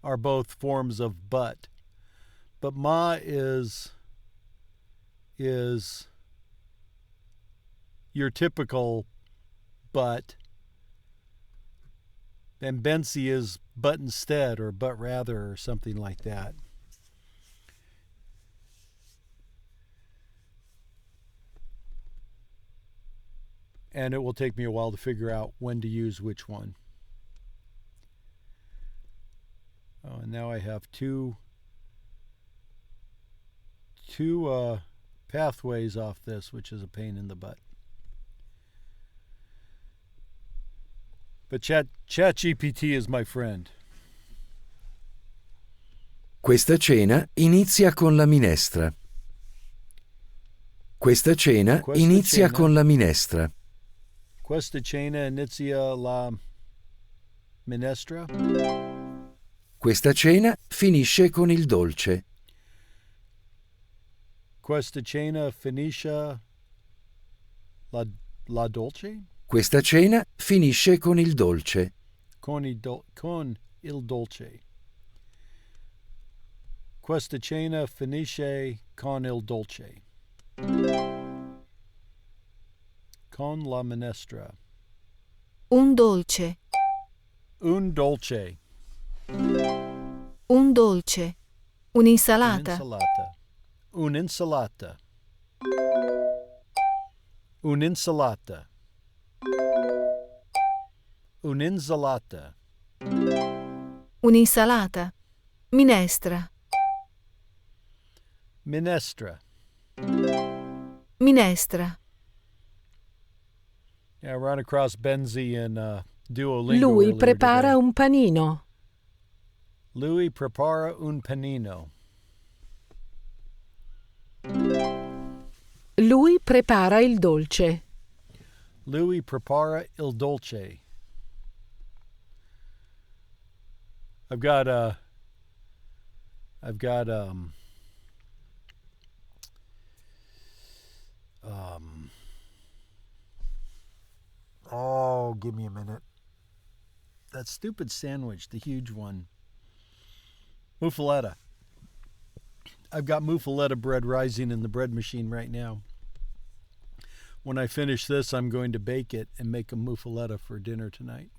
Speaker 1: are both forms of but ma is your typical but, and Bensi is but instead or but rather or something like that. And it will take me a while to figure out when to use which one. Oh, and now I have two pathways off this, which is a pain in the butt. But ChatGPT is my friend.
Speaker 16: Questa cena inizia con la minestra. Questa cena inizia con la minestra.
Speaker 1: Questa cena inizia la minestra.
Speaker 16: Questa cena finisce con il dolce.
Speaker 1: Questa cena finisce la dolce?
Speaker 16: Questa cena finisce con il dolce.
Speaker 1: Con il dolce. Questa cena finisce con il dolce. Con la minestra.
Speaker 15: Un dolce.
Speaker 1: Un dolce.
Speaker 15: Un dolce. Un'insalata.
Speaker 1: Un'insalata. Un'insalata. Un'insalata.
Speaker 15: Un'insalata. Minestra.
Speaker 1: Minestra.
Speaker 15: Minestra.
Speaker 1: Yeah, I ran across Benzi in Duolingo.
Speaker 18: Lui prepara un panino.
Speaker 1: Lui prepara un panino.
Speaker 18: Lui prepara il dolce.
Speaker 1: Lui prepara il dolce. I've got oh, give me a minute. That stupid sandwich, the huge one. Muffaletta. I've got muffaletta bread rising in the bread machine right now. When I finish this, I'm going to bake it and make a muffaletta for dinner tonight.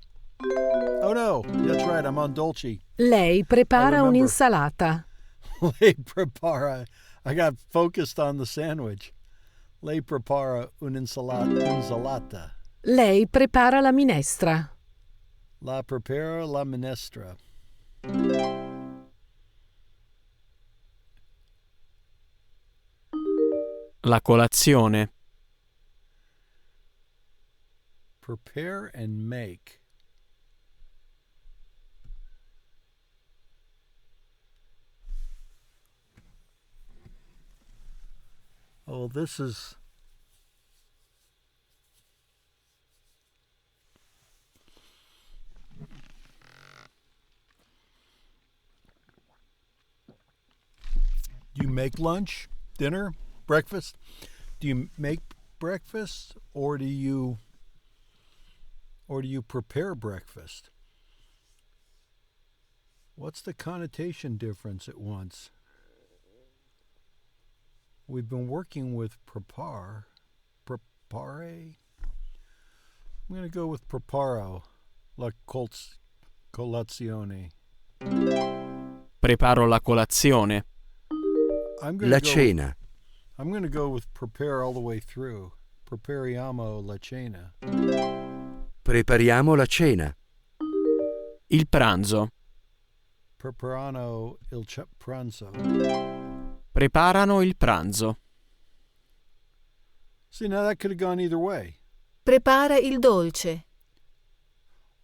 Speaker 1: Oh no, that's right, I'm on dolce.
Speaker 18: Lei prepara un'insalata.
Speaker 1: Lei prepara. I got focused on the sandwich. Lei prepara un'insalata.
Speaker 18: Lei prepara la minestra.
Speaker 1: La prepara la minestra.
Speaker 17: La colazione.
Speaker 1: Prepare and make. Oh, this is... Do you make lunch, dinner, breakfast? Do you make breakfast or do you prepare breakfast? What's the connotation difference at once? We've been working with prepare. I'm going to go with preparo, la colazione.
Speaker 17: Preparo la colazione.
Speaker 16: La cena.
Speaker 1: I'm going to go with prepare all the way through. Prepariamo la cena.
Speaker 16: Prepariamo la cena.
Speaker 17: Il pranzo.
Speaker 1: Preparano il pranzo.
Speaker 17: Preparano il pranzo.
Speaker 1: See, now that could have gone either way.
Speaker 15: Prepara il dolce.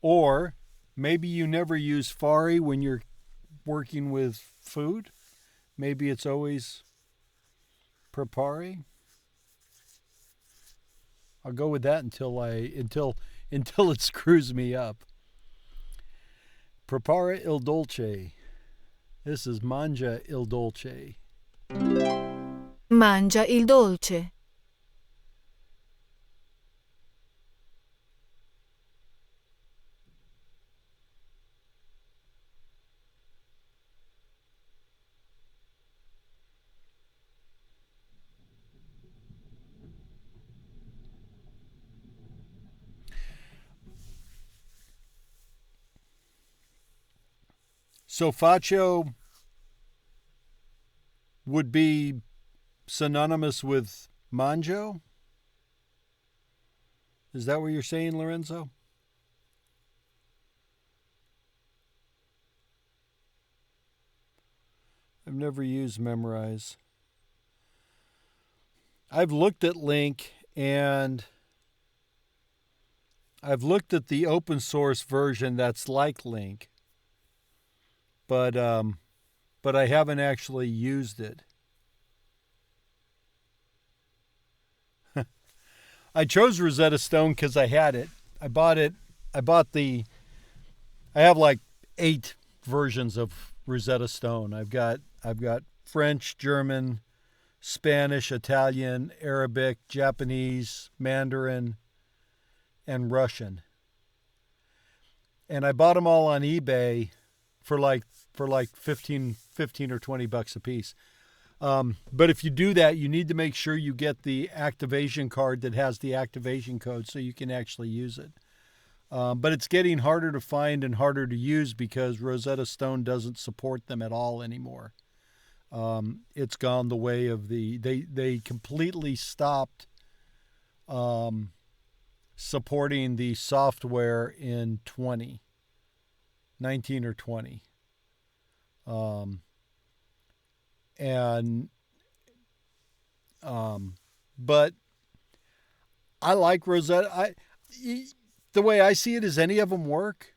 Speaker 1: Or maybe you never use fare when you're working with food. Maybe it's always prepare. I'll go with that until it screws me up. Prepara il dolce. This is mangia il dolce.
Speaker 15: Mangia il dolce.
Speaker 1: So faccio would be synonymous with mangio? Is that what you're saying, Lorenzo? I've never used Memrise. I've looked at Link and I've looked at the open source version that's like Link. But I haven't actually used it. I chose Rosetta Stone because I had it. I have like 8 versions of Rosetta Stone. I've got French, German, Spanish, Italian, Arabic, Japanese, Mandarin, and Russian. And I bought them all on eBay for like 15 or $20 a piece. But if you do that, you need to make sure you get the activation card that has the activation code so you can actually use it. But it's getting harder to find and harder to use because Rosetta Stone doesn't support them at all anymore. It's gone the way of they completely stopped supporting the software in 19 or 20. But I like Rosetta. The way I see it is any of them work.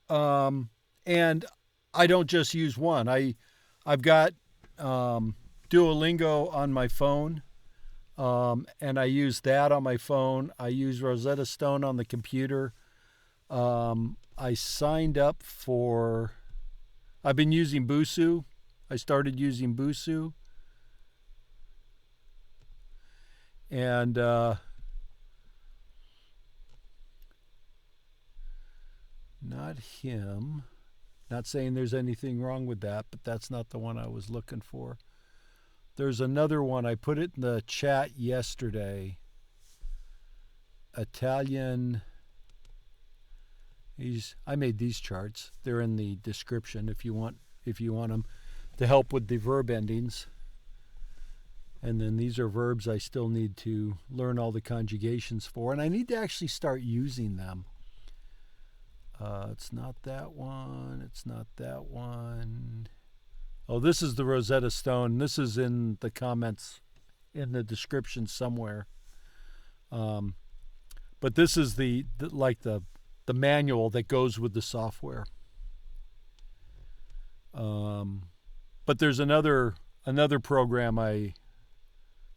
Speaker 1: And I don't just use one. I've got Duolingo on my phone, and I use that on my phone. I use Rosetta Stone on the computer. I signed up for... I've been using Busuu. I started using Busuu. And not him. Not saying there's anything wrong with that, but that's not the one I was looking for. There's another one. I put it in the chat yesterday. Italian I made these charts. They're in the description if you want them to help with the verb endings. And then these are verbs I still need to learn all the conjugations for, and I need to actually start using them. It's not that one. It's not that one. Oh, this is the Rosetta Stone. This is in the comments, in the description somewhere. But this is the manual that goes with the software. But there's another program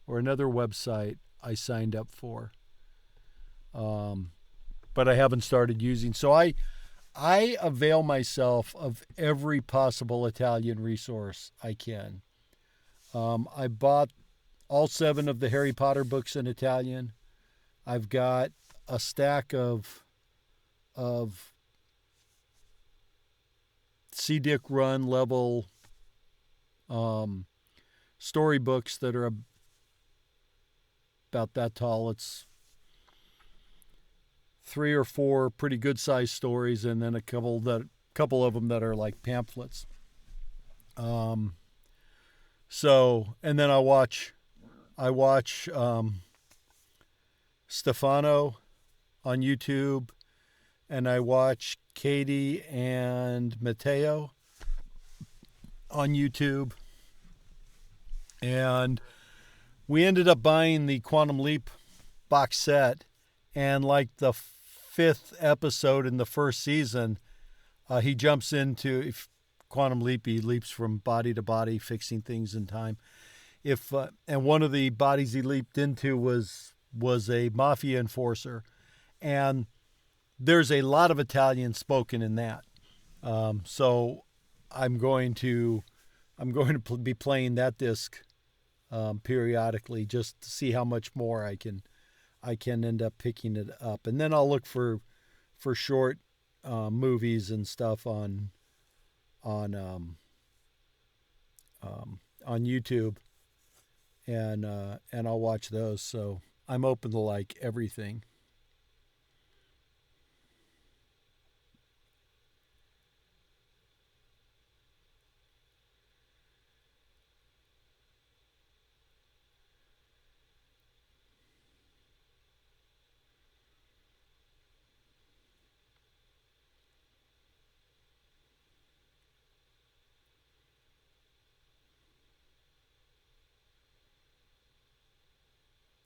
Speaker 1: or another website I signed up for, but I haven't started using. So I avail myself of every possible Italian resource I can. I bought all 7 of the Harry Potter books in Italian. I've got a stack of C-Dick Run level storybooks that are about that tall. It's 3 or 4 pretty good sized stories, and then a couple of them that are like pamphlets. So, and then I watch Stefano on YouTube, and I watch Katie and Matteo on YouTube. And we ended up buying the Quantum Leap box set, and like the 5th episode in the first season, he jumps into Quantum Leap. He leaps from body to body, fixing things in time. And one of the bodies he leaped into was a mafia enforcer, and there's a lot of Italian spoken in that. So I'm going to be playing that disc periodically, just to see how much more I can end up picking it up, and then I'll look for short movies and stuff on YouTube, and I'll watch those. So I'm open to like everything.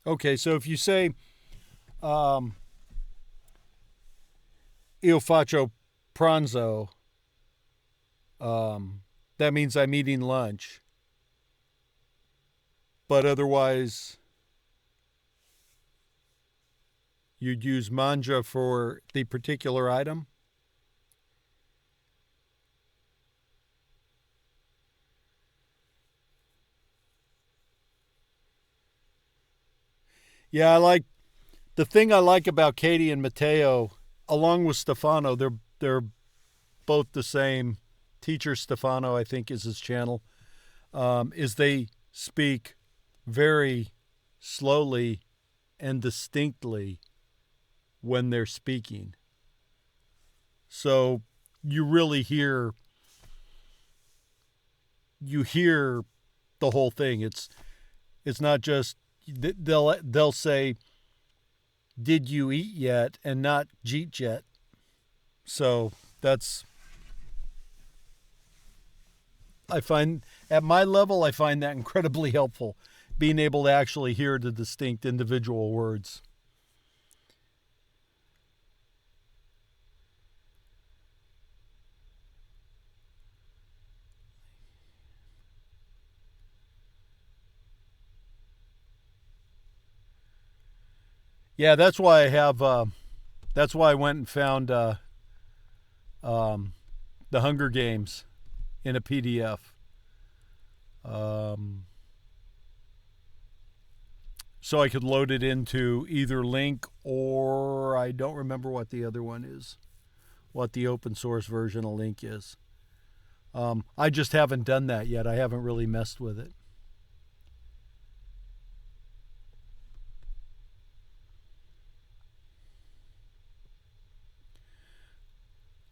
Speaker 1: Okay, so if you say io faccio pranzo, that means I'm eating lunch. But otherwise, you'd use mangia for the particular item. Yeah, the thing I like about Katie and Matteo, along with Stefano, they're both the same. Teacher Stefano, I think, is his channel. Is they speak very slowly and distinctly when they're speaking. So you really hear the whole thing. It's not just they'll say, "Did you eat yet?" and not "Jeet yet." So I find at my level, I find that incredibly helpful, being able to actually hear the distinct individual words. Yeah, that's why I have. That's why I went and found the Hunger Games in a PDF. So I could load it into either link, or I don't remember what the other one is, what the open source version of link is. I just haven't done that yet. I haven't really messed with it.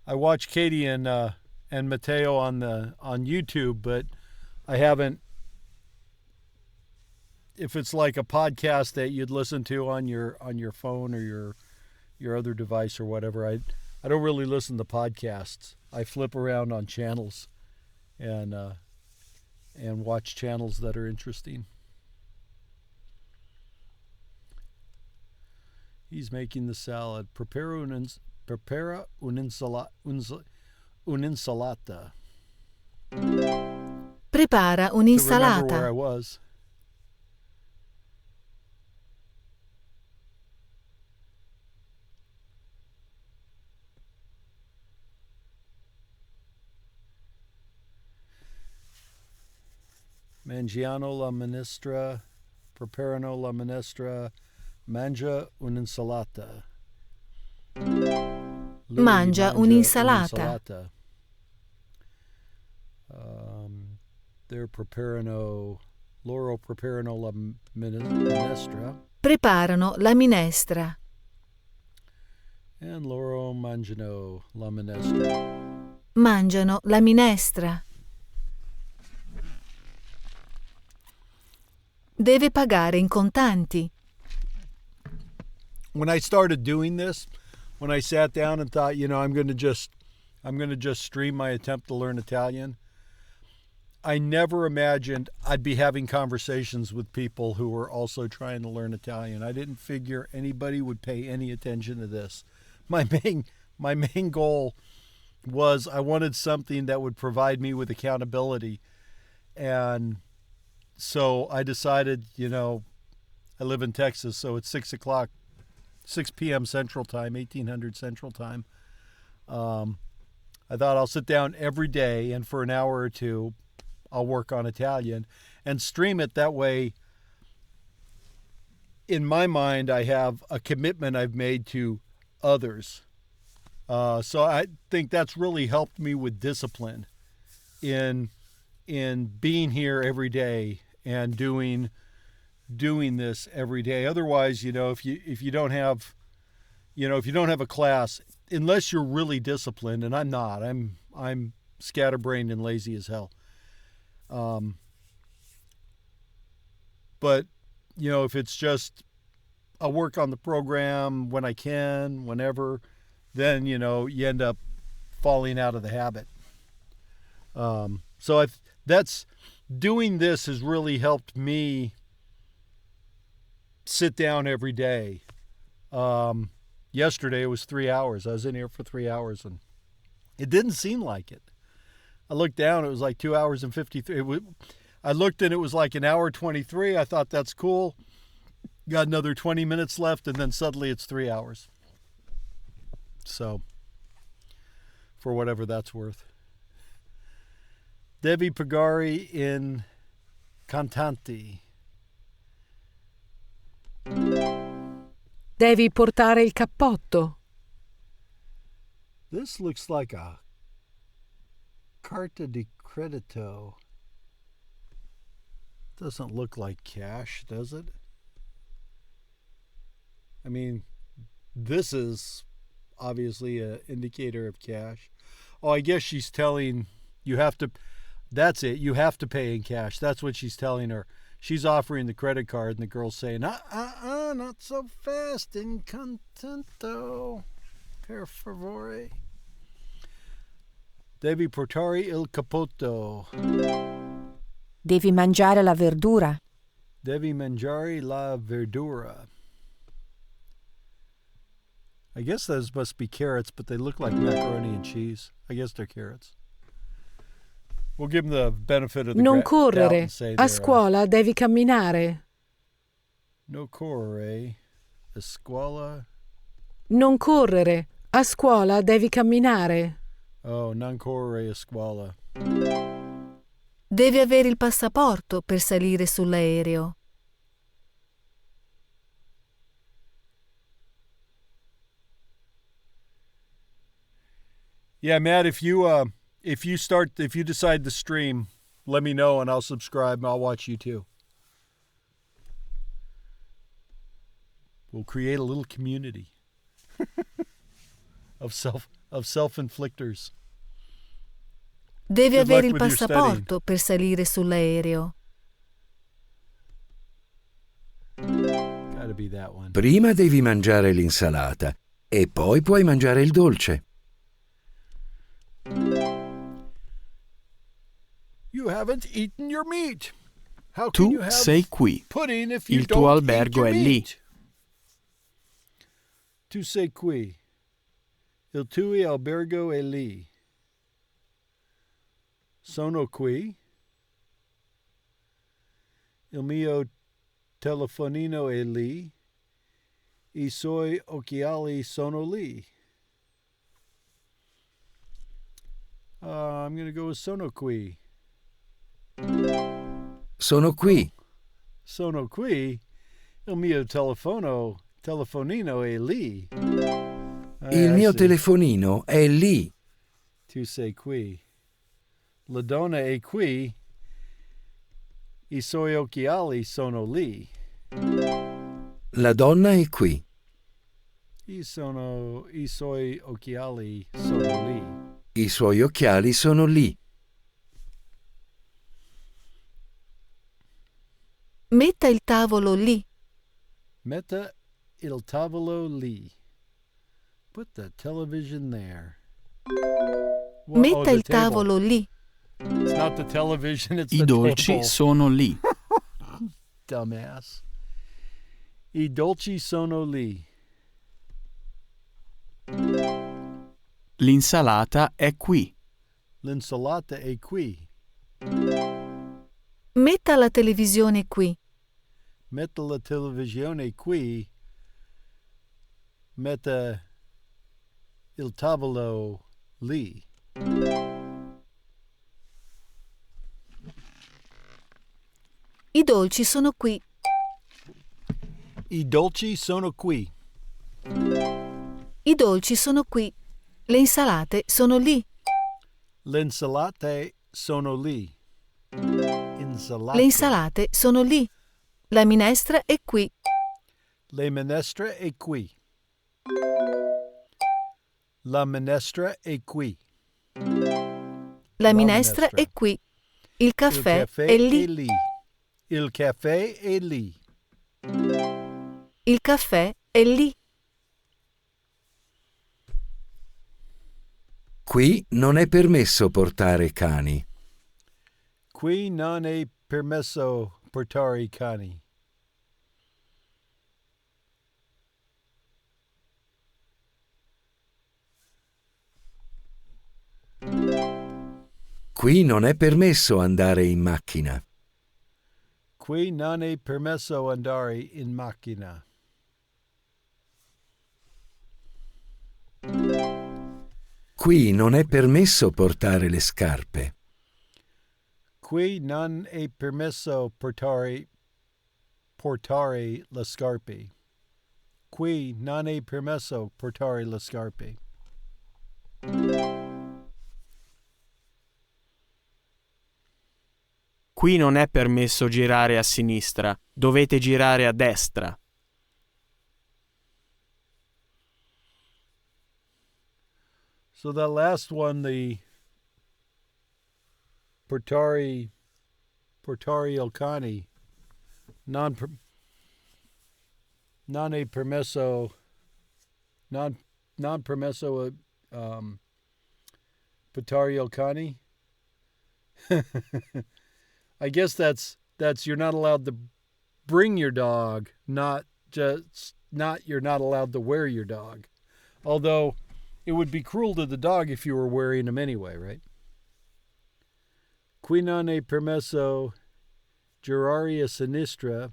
Speaker 1: I watch Katie and Matteo on YouTube, but I haven't. If it's like a podcast that you'd listen to on your phone or your other device or whatever, I don't really listen to podcasts. I flip around on channels and watch channels that are interesting. He's making the salad. Prepara un'insalata.
Speaker 15: Prepara
Speaker 1: To remember where I
Speaker 15: un'insalata.
Speaker 1: was. Mangiano la minestra, preparano la minestra, mangia un'insalata. Lui
Speaker 15: Mangia un'insalata.
Speaker 1: un'insalata. Loro preparano la minestra,
Speaker 15: Preparano la minestra.
Speaker 1: and loro mangiano la minestra.
Speaker 15: Mangiano la minestra. Deve pagare in contanti.
Speaker 1: When I started doing this, when I sat down and thought, I'm going to just stream my attempt to learn Italian, I never imagined I'd be having conversations with people who were also trying to learn Italian. I didn't figure anybody would pay any attention to this. My main goal was I wanted something that would provide me with accountability. And so I decided, I live in Texas, so it's 6 p.m. Central Time, 1800 Central Time. I thought I'll sit down every day and for an hour or two, I'll work on Italian and stream it. That way, in my mind, I have a commitment I've made to others. So I think that's really helped me with discipline in being here every day and doing this every day. Otherwise, if you don't have a class, unless you're really disciplined, and I'm not, I'm scatterbrained and lazy as hell. But if it's just I'll work on the program when I can, whenever, then you end up falling out of the habit. So doing this has really helped me sit down every day. Yesterday it was 3 hours. I was in here for 3 hours and it didn't seem like it. I looked down, it was like 2 hours and 53. I looked and it was like an hour 23. I thought that's cool. Got another 20 minutes left and then suddenly it's 3 hours. So, for whatever that's worth. Devi pagare in contanti.
Speaker 18: Devi portare il cappotto.
Speaker 1: This looks like a carta di credito. Doesn't look like cash, does it? I mean, this is obviously an indicator of cash. Oh, I guess she's telling you have to, that's it, you have to pay in cash. That's what she's telling her. She's offering the credit card and the girl's saying, not so fast, in contento, per favore. Devi portare il cappotto.
Speaker 2: Devi mangiare la verdura.
Speaker 1: Devi mangiare la verdura. I guess those must be carrots, but they look like macaroni and cheese. I guess they're carrots. We'll give them the benefit of the
Speaker 18: Non
Speaker 1: doubt
Speaker 18: correre.
Speaker 1: and say
Speaker 18: A
Speaker 1: they're,
Speaker 18: scuola devi camminare.
Speaker 1: No correre. A scuola.
Speaker 18: Non correre. A scuola devi camminare.
Speaker 1: Oh, non correre a scuola.
Speaker 15: Devi avere il passaporto per salire sull'aereo.
Speaker 1: Yeah, Matt, if you decide to stream, let me know and I'll subscribe and I'll watch you too. We'll create a little community of of self-inflictors.
Speaker 15: Devi
Speaker 1: Good
Speaker 15: avere il
Speaker 1: luck with your studying.
Speaker 15: passaporto per salire sull'aereo.
Speaker 1: Gotta be that one.
Speaker 16: Prima devi mangiare l'insalata e poi puoi mangiare il dolce.
Speaker 1: You haven't eaten your meat. How can
Speaker 17: Tu
Speaker 1: you have
Speaker 17: sei qui.
Speaker 1: pudding if you
Speaker 17: Il tuo
Speaker 1: don't
Speaker 17: albergo
Speaker 1: eat
Speaker 17: è
Speaker 1: your
Speaker 17: lì.
Speaker 1: meat? Tu sei qui. Il tuo albergo è lì. Sono qui. Il mio telefonino è lì. I suoi occhiali sono lì. I'm going to go with sono qui.
Speaker 16: Sono qui.
Speaker 1: Sono qui. Il mio telefonino è lì.
Speaker 16: Il mio telefonino è lì.
Speaker 1: Tu sei qui. La donna è qui. I suoi occhiali sono lì.
Speaker 16: La donna è qui.
Speaker 1: I suoi occhiali sono lì.
Speaker 16: I suoi occhiali sono lì.
Speaker 15: Metta il tavolo lì.
Speaker 1: Metta il tavolo lì. Put the television there.
Speaker 15: Metta il tavolo lì.
Speaker 1: It's not the television, it's
Speaker 17: I
Speaker 1: the
Speaker 17: dolci
Speaker 1: table.
Speaker 17: sono lì.
Speaker 1: Dumbass. I dolci sono lì.
Speaker 17: L'insalata è qui.
Speaker 1: L'insalata è qui.
Speaker 15: Metta la televisione qui.
Speaker 1: Metta la televisione qui. Metta il tavolo lì.
Speaker 15: I dolci sono qui.
Speaker 1: I dolci sono qui.
Speaker 15: I dolci sono qui. Le insalate sono lì.
Speaker 1: Le insalate sono lì.
Speaker 15: Le insalate sono lì. La minestra è qui.
Speaker 1: Le minestre è qui. La minestra è qui.
Speaker 15: La minestra è qui. Il caffè è lì.
Speaker 1: Il caffè è lì.
Speaker 15: Il caffè è lì.
Speaker 16: Qui non è permesso portare cani.
Speaker 1: Qui non è permesso portare i cani.
Speaker 16: Qui non è permesso andare in macchina.
Speaker 1: Qui non è permesso andare in macchina.
Speaker 16: Qui non è permesso portare le scarpe.
Speaker 1: Qui non è permesso portare le scarpe. Qui non è permesso portare le scarpe.
Speaker 17: Qui non è permesso girare a sinistra, dovete girare a destra.
Speaker 1: So that last one, the portare il cani, non è permesso portare il cani. I guess that's you're not allowed to bring your dog, not you're not allowed to wear your dog. Although it would be cruel to the dog if you were wearing him anyway, right? Qui non è permesso girare a sinistra,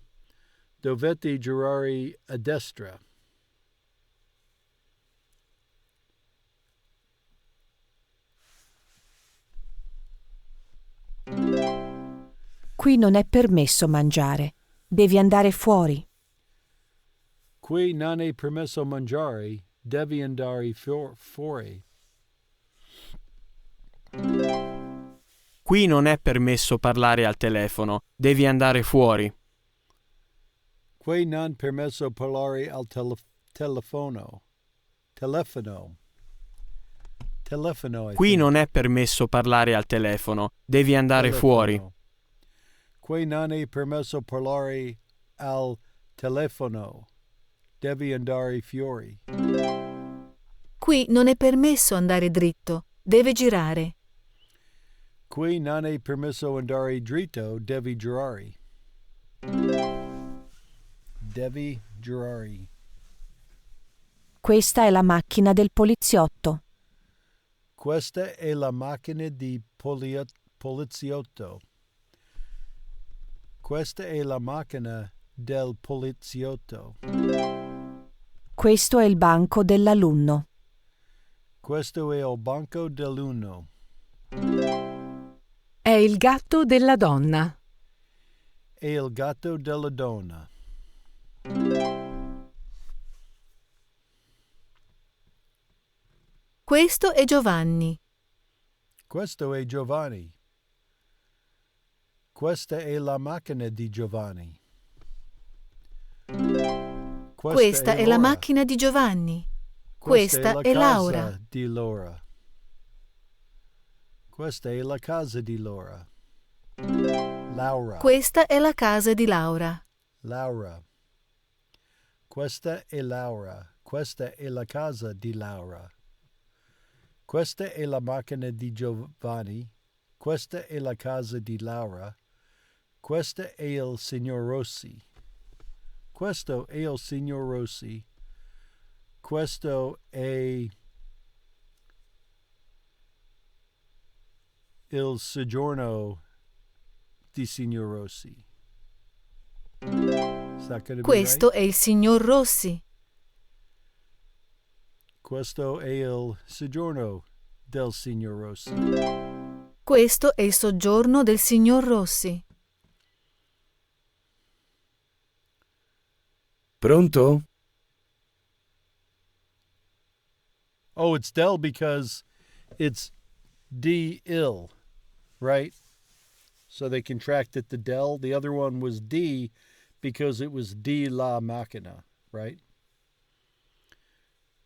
Speaker 1: dovete girare a destra.
Speaker 2: Qui non è permesso mangiare. Devi andare fuori.
Speaker 1: Qui non è permesso mangiare, devi andare fuori.
Speaker 17: Qui non è permesso parlare al telefono, devi andare fuori.
Speaker 1: Qui non permesso parlare al telefono. telefono, I
Speaker 17: Qui
Speaker 1: think.
Speaker 17: non è permesso parlare al telefono, devi andare fuori.
Speaker 1: Qui non è permesso parlare al telefono. Devi andare fuori.
Speaker 15: Qui non è permesso andare dritto, deve girare.
Speaker 1: Qui non è permesso andare dritto, devi girare. Devi girare.
Speaker 2: Questa è la macchina del poliziotto.
Speaker 1: Questa è la macchina di poliziotto. Questa è la macchina del poliziotto.
Speaker 2: Questo è il banco dell'alunno.
Speaker 1: Questo è il banco dell'uno.
Speaker 18: È il gatto della donna.
Speaker 1: È il gatto della donna.
Speaker 15: Questo è Giovanni.
Speaker 1: Questo è Giovanni. Questa è la macchina di Giovanni.
Speaker 15: Questa è la
Speaker 1: Laura.
Speaker 15: macchina di Giovanni.
Speaker 1: Questa
Speaker 15: Questa
Speaker 1: è
Speaker 15: è
Speaker 1: la
Speaker 15: Laura.
Speaker 1: casa di Laura. Questa è la casa di Laura. Laura.
Speaker 15: Questa è la casa di Laura.
Speaker 1: Laura. Questa è Laura. Questa è la casa di Laura. Questa è la macchina di Giovanni. Questa è la casa di Laura. Questo è il signor Rossi. Questo è il signor Rossi. Questo è il soggiorno di signor Rossi. Is that going to be
Speaker 15: Questo
Speaker 1: right?
Speaker 15: è il signor Rossi.
Speaker 1: Questo è il soggiorno del signor Rossi.
Speaker 15: Questo è il soggiorno del signor Rossi.
Speaker 16: Pronto?
Speaker 1: Oh, it's del because it's D-ill, right? So they contracted the del. The other one was D because it was di la macchina, right?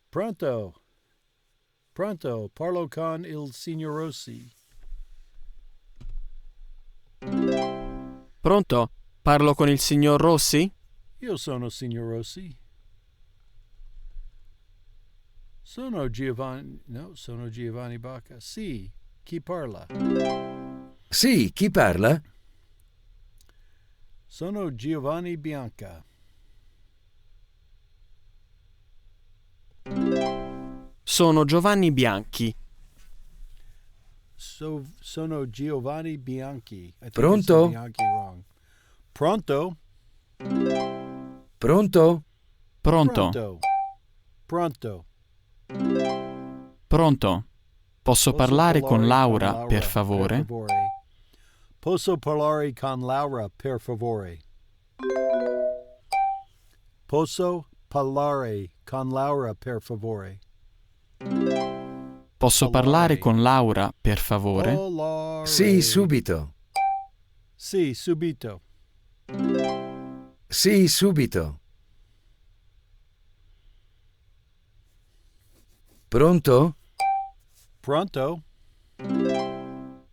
Speaker 1: Pronto. Pronto. Parlo con il signor Rossi.
Speaker 17: Pronto? Parlo con il signor Rossi?
Speaker 1: Io sono signor Rossi. Sono Giovanni Bacca. Sì, chi parla?
Speaker 16: Sì, chi parla?
Speaker 1: Sono Giovanni Bianca.
Speaker 17: Sono Giovanni Bianchi.
Speaker 1: Sono Giovanni Bianchi. I think
Speaker 16: Pronto?
Speaker 1: I said Bianchi wrong. Pronto?
Speaker 16: Pronto?
Speaker 17: Pronto?
Speaker 1: Pronto.
Speaker 17: Pronto? Posso parlare con Laura, per favore?
Speaker 1: Posso parlare con Laura, per favore? Posso parlare con Laura, per favore?
Speaker 17: Posso parlare con Laura, per favore?
Speaker 1: Parlare.
Speaker 16: Sì, subito.
Speaker 1: Sì, subito.
Speaker 16: Sì, subito. Pronto?
Speaker 1: Pronto?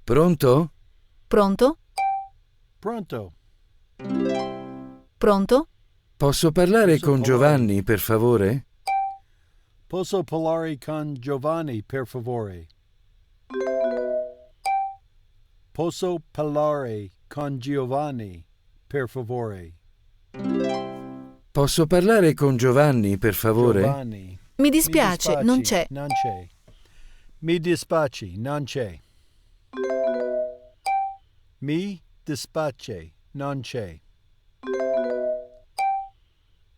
Speaker 16: Pronto?
Speaker 15: Pronto?
Speaker 1: Pronto.
Speaker 15: Pronto?
Speaker 16: Posso parlare con Giovanni, per favore?
Speaker 1: Posso parlare con Giovanni, per favore? Posso parlare con Giovanni, per favore?
Speaker 16: Posso parlare con Giovanni, per favore?
Speaker 1: Giovanni.
Speaker 15: Mi dispiace, non c'è.
Speaker 1: Non c'è. Mi dispiace, non c'è. Mi dispiace, non c'è.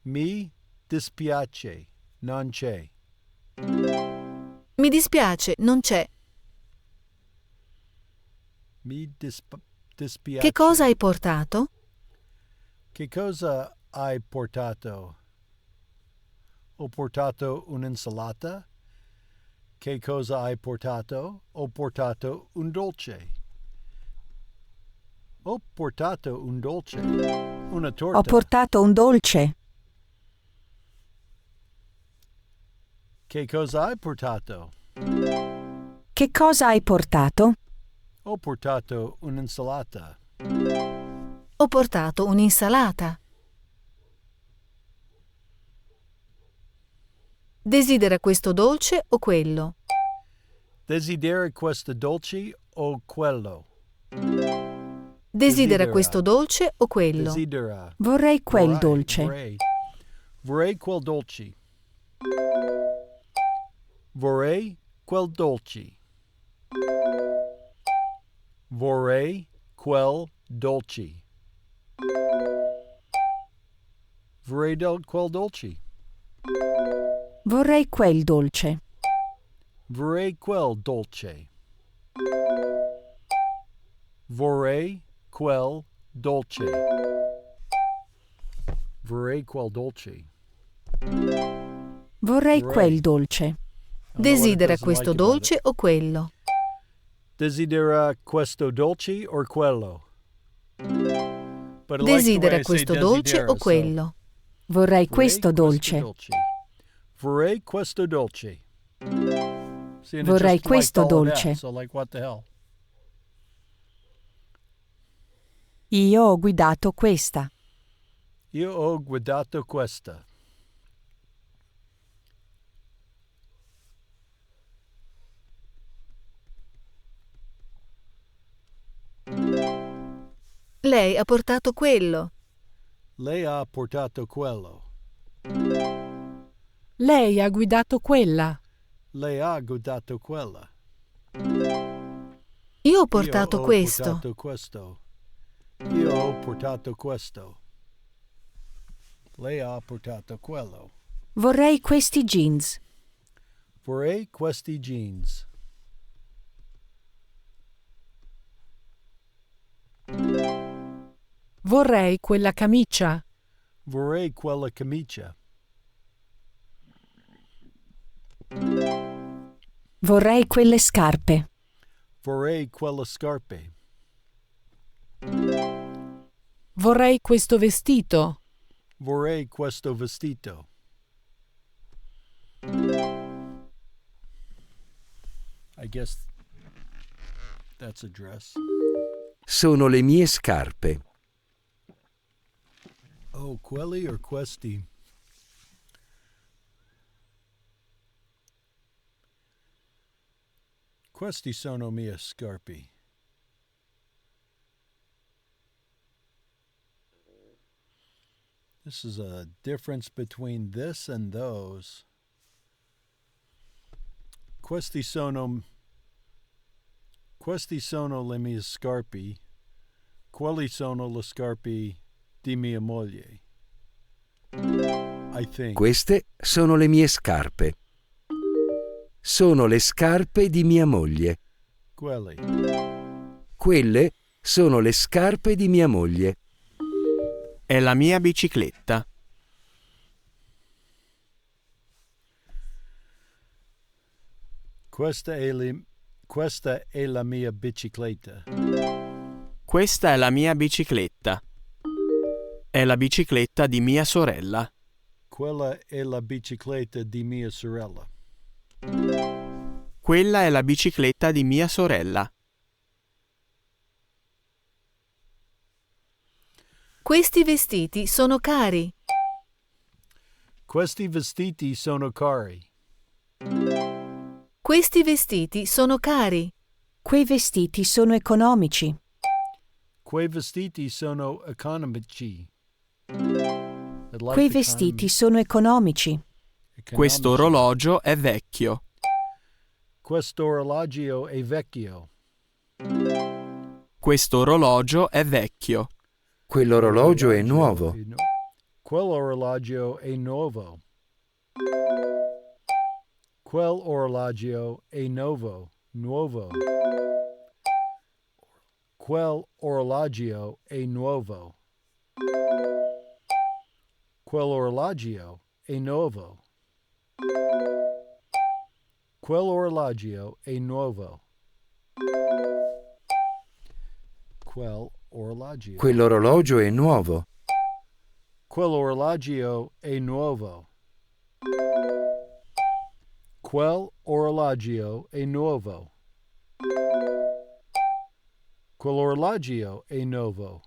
Speaker 1: Mi dispiace, non c'è.
Speaker 15: Mi dispiace, non c'è.
Speaker 1: Mi dispiace.
Speaker 15: Che cosa hai portato?
Speaker 1: Che cosa hai portato? Ho portato un'insalata. Che cosa hai portato? Ho portato un dolce. Ho portato un dolce. Una torta.
Speaker 2: Ho portato un dolce.
Speaker 1: Che cosa hai portato?
Speaker 2: Che cosa hai portato?
Speaker 1: Ho portato un'insalata.
Speaker 15: Ho portato un'insalata. Desidera questo dolce o quello?
Speaker 1: Desidera questo dolce o quello?
Speaker 15: Desidera questo dolce o quello?
Speaker 1: Desidera.
Speaker 2: Vorrei quel dolce.
Speaker 1: Vorrei quel dolce. Vorrei quel dolce. Vorrei quel dolce. Vorrei quel dolce.
Speaker 2: Vorrei quel dolce.
Speaker 1: Vorrei quel dolce. Vorrei quel dolce. Vorrei quel dolce.
Speaker 2: Vorrei quel dolce.
Speaker 15: Desidera questo dolce o quello?
Speaker 1: Desidera questo dolce o quello?
Speaker 15: Desidera questo dolce o quello?
Speaker 2: Vorrei questo dolce.
Speaker 1: Vorrei questo dolce.
Speaker 2: Vorrei questo dolce.
Speaker 1: So like, what the hell?
Speaker 2: Io ho guidato questa.
Speaker 1: Io ho guidato questa.
Speaker 15: Lei ha portato quello.
Speaker 1: Lei ha portato quello.
Speaker 18: Lei ha guidato quella.
Speaker 1: Lei ha guidato quella.
Speaker 15: Io ho portato
Speaker 1: Io ho
Speaker 15: questo.
Speaker 1: portato questo. Io ho portato questo. Lei ha portato quello.
Speaker 2: Vorrei questi jeans.
Speaker 1: Vorrei questi jeans.
Speaker 18: Vorrei quella camicia.
Speaker 1: Vorrei quella camicia.
Speaker 2: Vorrei quelle scarpe.
Speaker 1: Vorrei quelle scarpe.
Speaker 18: Vorrei questo vestito.
Speaker 1: Vorrei questo vestito. I guess that's a dress.
Speaker 16: Sono le mie scarpe.
Speaker 1: Oh, quelli or questi? Questi sono mie scarpe. This is a difference between this and those. Questi sono le mie scarpe. Quelli sono le scarpe di mia moglie. I think.
Speaker 16: Queste sono le mie scarpe. Sono le scarpe di mia moglie.
Speaker 1: Quelli.
Speaker 16: Quelle sono le scarpe di mia moglie.
Speaker 17: È la mia bicicletta.
Speaker 1: Questa è la mia bicicletta.
Speaker 17: Questa è la mia bicicletta. È la bicicletta di mia sorella.
Speaker 1: Quella è la bicicletta di mia sorella.
Speaker 17: Quella è la bicicletta di mia sorella.
Speaker 15: Questi vestiti sono cari.
Speaker 1: Questi vestiti sono cari.
Speaker 15: Questi vestiti sono cari.
Speaker 2: Quei vestiti sono economici.
Speaker 1: Quei vestiti sono economici.
Speaker 2: Quei vestiti sono economici.
Speaker 17: Questo orologio è vecchio.
Speaker 1: Questo orologio è vecchio.
Speaker 17: Questo orologio è vecchio.
Speaker 16: Quell'orologio è nuovo.
Speaker 1: Quell'orologio è nuovo. Quell'orologio è nuovo. Nuovo. Quell'orologio è nuovo. Quell'orologio è nuovo. Quell'orologio è nuovo. Quell'orologio.
Speaker 16: Quell'orologio è nuovo.
Speaker 1: Quell'orologio è nuovo. Quell'orologio è nuovo. Quell'orologio è nuovo.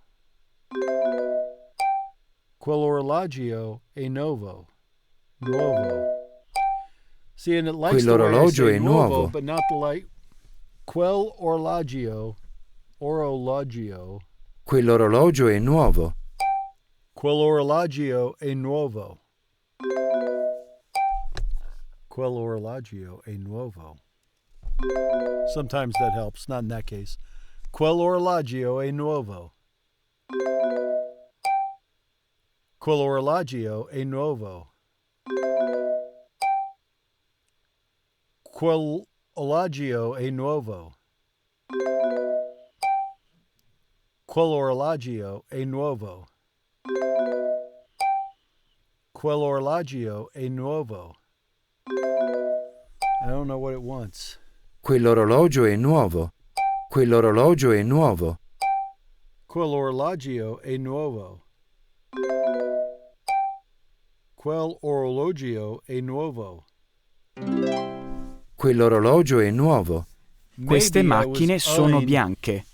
Speaker 1: Quell'orologio è nuovo. Nuovo. See, and it likes the way I
Speaker 16: Quell'orologio
Speaker 1: say
Speaker 16: è
Speaker 1: nuovo,
Speaker 16: nuovo.
Speaker 1: but not the like. Quell'orologio. Orologio.
Speaker 16: Quell'orologio è nuovo.
Speaker 1: Quell'orologio è nuovo. Quell'orologio è nuovo. Sometimes that helps, not in that case. Quell'orologio è nuovo. Quell'orologio è nuovo. Quell'orologio è nuovo. Quell'orologio è nuovo. Quell'orologio è nuovo. I don't know what it wants.
Speaker 16: Quell'orologio è nuovo. Quell'orologio è nuovo.
Speaker 1: Quell'orologio è nuovo. Quell'orologio è nuovo.
Speaker 16: Quell'orologio è nuovo.
Speaker 17: Queste
Speaker 1: Maybe I
Speaker 17: macchine
Speaker 1: was
Speaker 17: sono
Speaker 1: eyeing-
Speaker 17: bianche.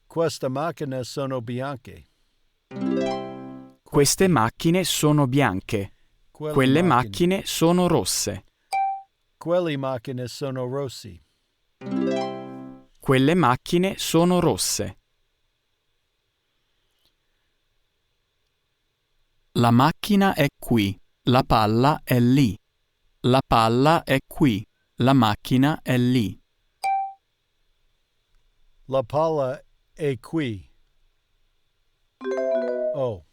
Speaker 1: Queste macchine sono bianche.
Speaker 17: Queste macchine sono bianche. Quelle macchine sono rosse.
Speaker 1: Quelle macchine sono rossi.
Speaker 17: Quelle macchine sono rosse. La macchina è qui, la palla è lì. La palla è qui, la macchina è lì.
Speaker 1: La palla è qui. Oh.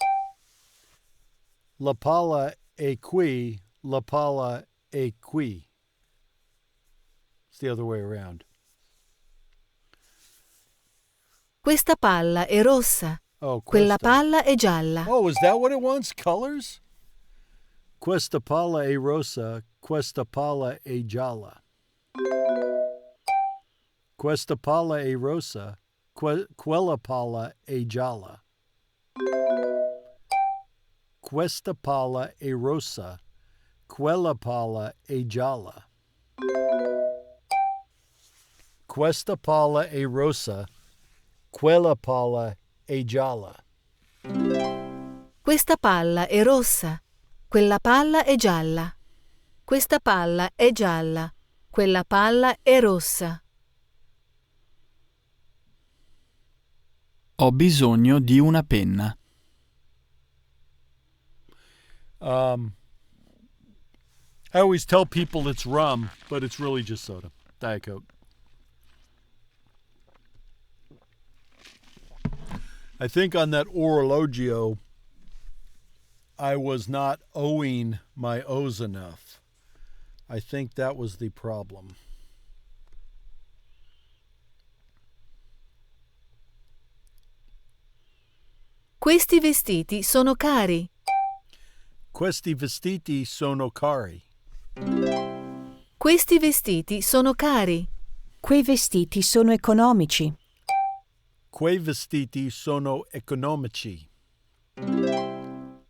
Speaker 1: La palla è qui. La palla è qui. It's the other way around.
Speaker 2: Questa palla è rossa.
Speaker 1: Oh,
Speaker 2: Quella
Speaker 1: questa.
Speaker 2: palla è gialla.
Speaker 1: Oh, is that what it wants? Colors? Questa palla è rossa. Questa palla è gialla. Questa palla è rossa. Quella palla è gialla. Questa palla è rossa. Quella palla è gialla. Questa palla è rossa. Quella palla è gialla.
Speaker 2: Questa palla è rossa. Quella palla è gialla. Questa palla è gialla. Quella palla è rossa.
Speaker 17: Ho bisogno di una penna.
Speaker 1: I always tell people it's rum, but it's really just soda. Diet Coke. I think on that orologio, I was not owing my O's enough. I think that was the problem.
Speaker 2: Questi vestiti sono cari.
Speaker 1: Questi vestiti sono cari.
Speaker 2: Questi vestiti sono cari.
Speaker 15: Quei vestiti sono economici.
Speaker 1: Quei vestiti sono economici.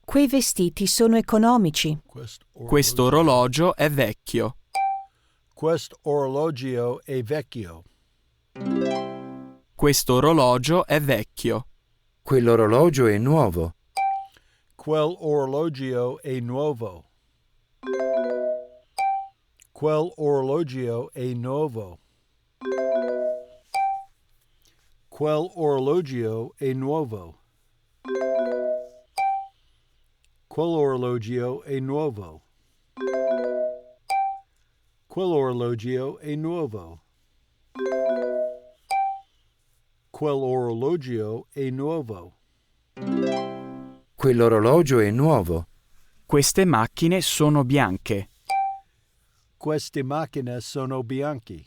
Speaker 15: Quei vestiti sono economici.
Speaker 17: Questo orologio è vecchio.
Speaker 1: Questo orologio è vecchio.
Speaker 17: Questo orologio è vecchio.
Speaker 16: Quell'orologio è nuovo.
Speaker 1: Quell'orologio è nuovo. Quell'orologio è nuovo. Quell'orologio è nuovo. Quell'orologio è nuovo. Quell'orologio è nuovo. Quell'orologio è nuovo.
Speaker 16: Quell'orologio è nuovo.
Speaker 17: Queste macchine sono bianche.
Speaker 1: Queste macchine sono bianche.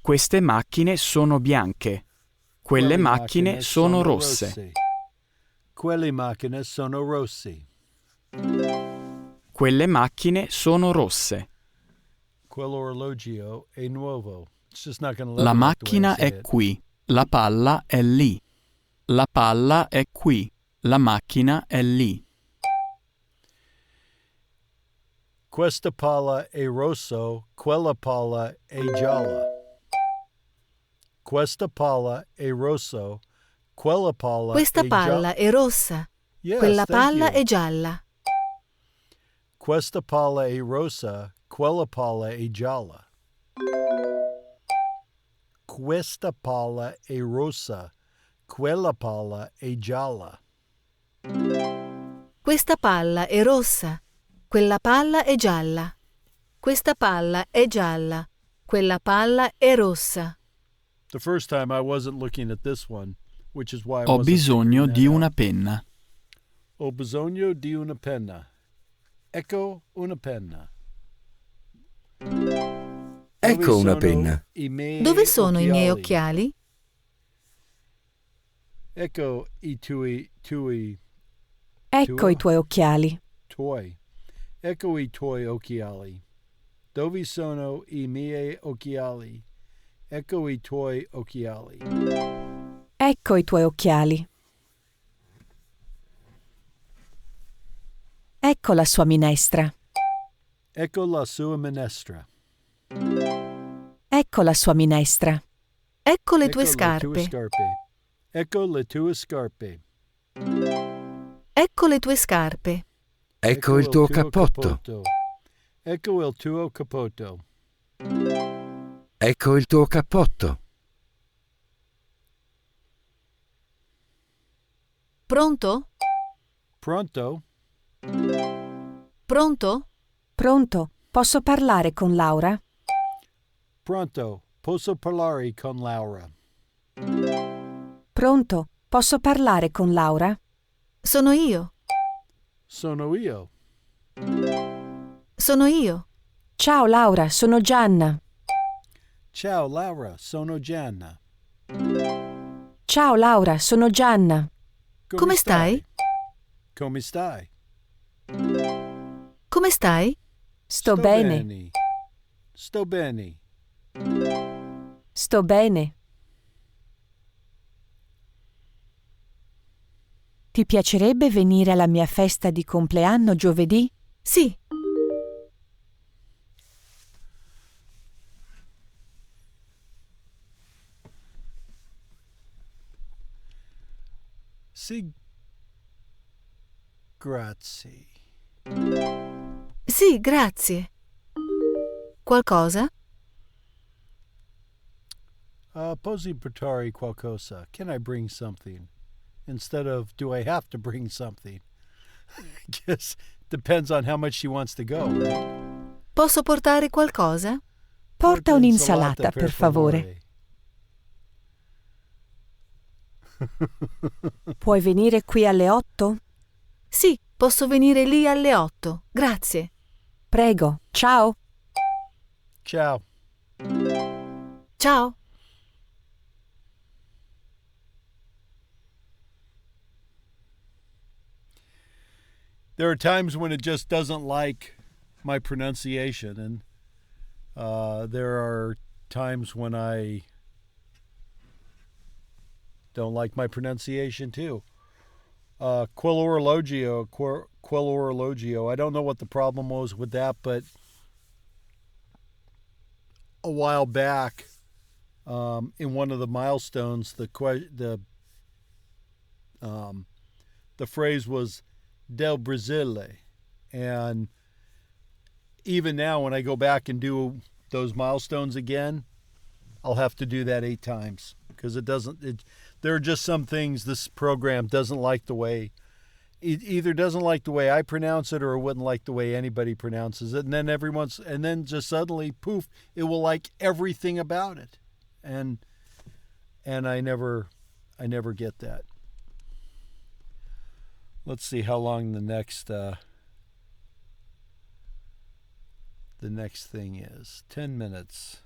Speaker 17: Queste macchine sono bianche. Quelle macchine sono rosse.
Speaker 1: Quelle macchine sono rossi.
Speaker 17: Quelle macchine sono rosse.
Speaker 1: Quell'orologio è nuovo. It's just not gonna let
Speaker 17: La
Speaker 1: me like the way I
Speaker 17: macchina
Speaker 1: say
Speaker 17: è
Speaker 1: it.
Speaker 17: qui. La palla è lì. La palla è qui. La macchina è lì.
Speaker 1: Questa palla è rosso, quella palla è gialla. Questa palla è rosso. Quella palla
Speaker 2: Questa
Speaker 1: è
Speaker 2: palla è rossa.
Speaker 1: Yes,
Speaker 2: Quella
Speaker 1: thank
Speaker 2: palla
Speaker 1: you.
Speaker 2: è gialla.
Speaker 1: Questa palla è rossa. Quella palla è gialla. Questa palla è rossa. Quella palla è gialla.
Speaker 2: Questa palla è rossa. Quella palla è gialla. Questa palla è gialla. Quella palla è rossa.
Speaker 1: The first time I wasn't looking at this one, which is why I
Speaker 17: Ho
Speaker 1: wasn't
Speaker 17: bisogno
Speaker 1: figuring
Speaker 17: di
Speaker 1: that
Speaker 17: una
Speaker 1: out.
Speaker 17: penna.
Speaker 1: Ho bisogno di una penna. Ecco una penna.
Speaker 16: Ecco una penna.
Speaker 2: Dove sono i miei occhiali?
Speaker 1: Ecco i tuoi
Speaker 15: Ecco i tuoi occhiali.
Speaker 1: tuoi. Ecco i tuoi occhiali. Dove sono i miei occhiali? Ecco i tuoi occhiali.
Speaker 15: Ecco i tuoi occhiali. Ecco la sua minestra.
Speaker 1: Ecco la sua minestra.
Speaker 15: Ecco la sua minestra.
Speaker 2: Ecco le tue
Speaker 1: Ecco le tue
Speaker 2: scarpe.
Speaker 1: scarpe. Ecco le tue scarpe.
Speaker 2: Ecco le tue scarpe.
Speaker 16: Ecco il tuo cappotto.
Speaker 1: Ecco il tuo cappotto.
Speaker 16: Ecco il tuo cappotto.
Speaker 2: Pronto?
Speaker 1: Pronto?
Speaker 2: Pronto?
Speaker 15: Pronto? Posso parlare con Laura?
Speaker 1: Pronto? Posso parlare con Laura?
Speaker 15: Pronto? Posso parlare con Laura?
Speaker 2: Sono io.
Speaker 1: Sono io.
Speaker 2: Sono io.
Speaker 15: Ciao Laura, sono Gianna.
Speaker 1: Ciao Laura, sono Gianna.
Speaker 15: Ciao Laura, sono Gianna.
Speaker 2: Come stai?
Speaker 1: Come stai?
Speaker 2: Come stai?
Speaker 15: Sto bene.
Speaker 1: Sto bene.
Speaker 15: Sto bene. Ti piacerebbe venire alla mia festa di compleanno giovedì?
Speaker 2: Sì.
Speaker 1: Sì. Grazie.
Speaker 2: Sì, grazie. Qualcosa?
Speaker 1: Posso portare qualcosa? Can I bring something? Instead of, do I have to bring something? Guess depends on how much she wants to go, right?
Speaker 2: Posso portare qualcosa?
Speaker 15: Porta un'insalata, per favore. Puoi venire qui alle 8?
Speaker 2: Sì, posso venire lì alle 8. Grazie.
Speaker 15: Prego. Ciao.
Speaker 1: Ciao.
Speaker 2: Ciao.
Speaker 1: There are times when it just doesn't like my pronunciation, and there are times when I don't like my pronunciation too. Quell'orologio. I don't know what the problem was with that, but a while back, in one of the milestones, the phrase was del Brasile, and even now when I go back and do those milestones again, I'll have to do that 8 times because there are just some things this program doesn't like the way, it either doesn't like the way I pronounce it or it wouldn't like the way anybody pronounces it, and then just suddenly poof, it will like everything about it, and I never get that. Let's see how long the next thing is. 10 minutes.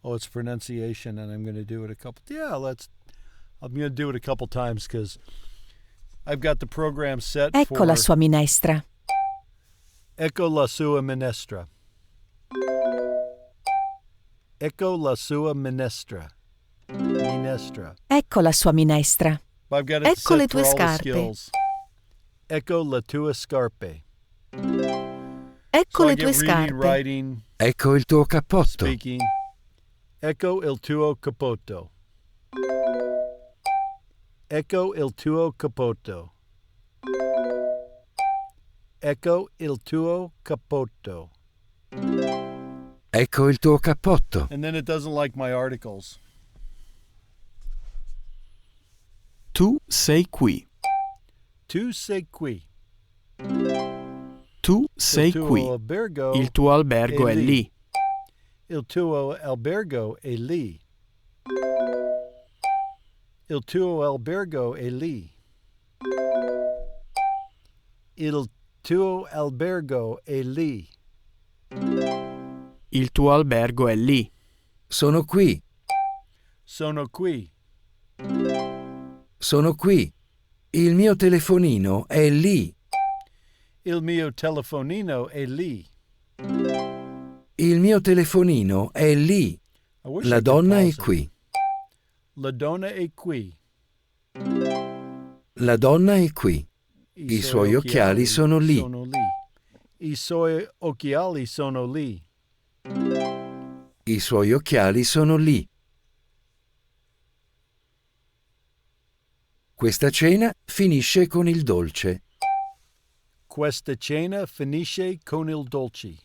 Speaker 1: Oh, it's pronunciation, and I'm going to do it a couple. I'm going to do it a couple times because I've got the program set
Speaker 15: Ecco
Speaker 1: for.
Speaker 15: la sua minestra.
Speaker 1: Ecco la sua minestra. Ecco la sua minestra. Minestra.
Speaker 15: Ecco la sua minestra.
Speaker 1: I've got it
Speaker 2: Ecco le
Speaker 1: set
Speaker 2: tue
Speaker 1: for all the
Speaker 2: scarpe.
Speaker 1: skills. Ecco le tue scarpe.
Speaker 2: Ecco
Speaker 1: So I
Speaker 2: le
Speaker 1: get
Speaker 2: tue
Speaker 1: reading,
Speaker 2: scarpe.
Speaker 1: writing,
Speaker 16: Ecco il tuo cappotto.
Speaker 1: speaking. Ecco il tuo cappotto. Ecco il tuo cappotto. Ecco il tuo cappotto.
Speaker 16: Ecco il tuo cappotto.
Speaker 1: And then it doesn't like my articles.
Speaker 17: Tu sei qui.
Speaker 1: Tu sei qui.
Speaker 17: Tu sei qui. Il tuo albergo è lì.
Speaker 1: Il tuo albergo è lì. Il tuo albergo è lì. Il tuo albergo è lì.
Speaker 17: Il tuo albergo è lì.
Speaker 16: Sono qui.
Speaker 1: Sono qui.
Speaker 16: Sono qui. Il mio telefonino è lì.
Speaker 1: Il mio telefonino è lì.
Speaker 16: Il mio telefonino è lì. La donna è qui.
Speaker 1: La donna è qui.
Speaker 16: La donna è qui. I suoi occhiali sono lì.
Speaker 1: I suoi occhiali sono lì.
Speaker 16: I suoi occhiali sono lì. Questa cena finisce con il dolce.
Speaker 1: Questa cena finisce con il dolce.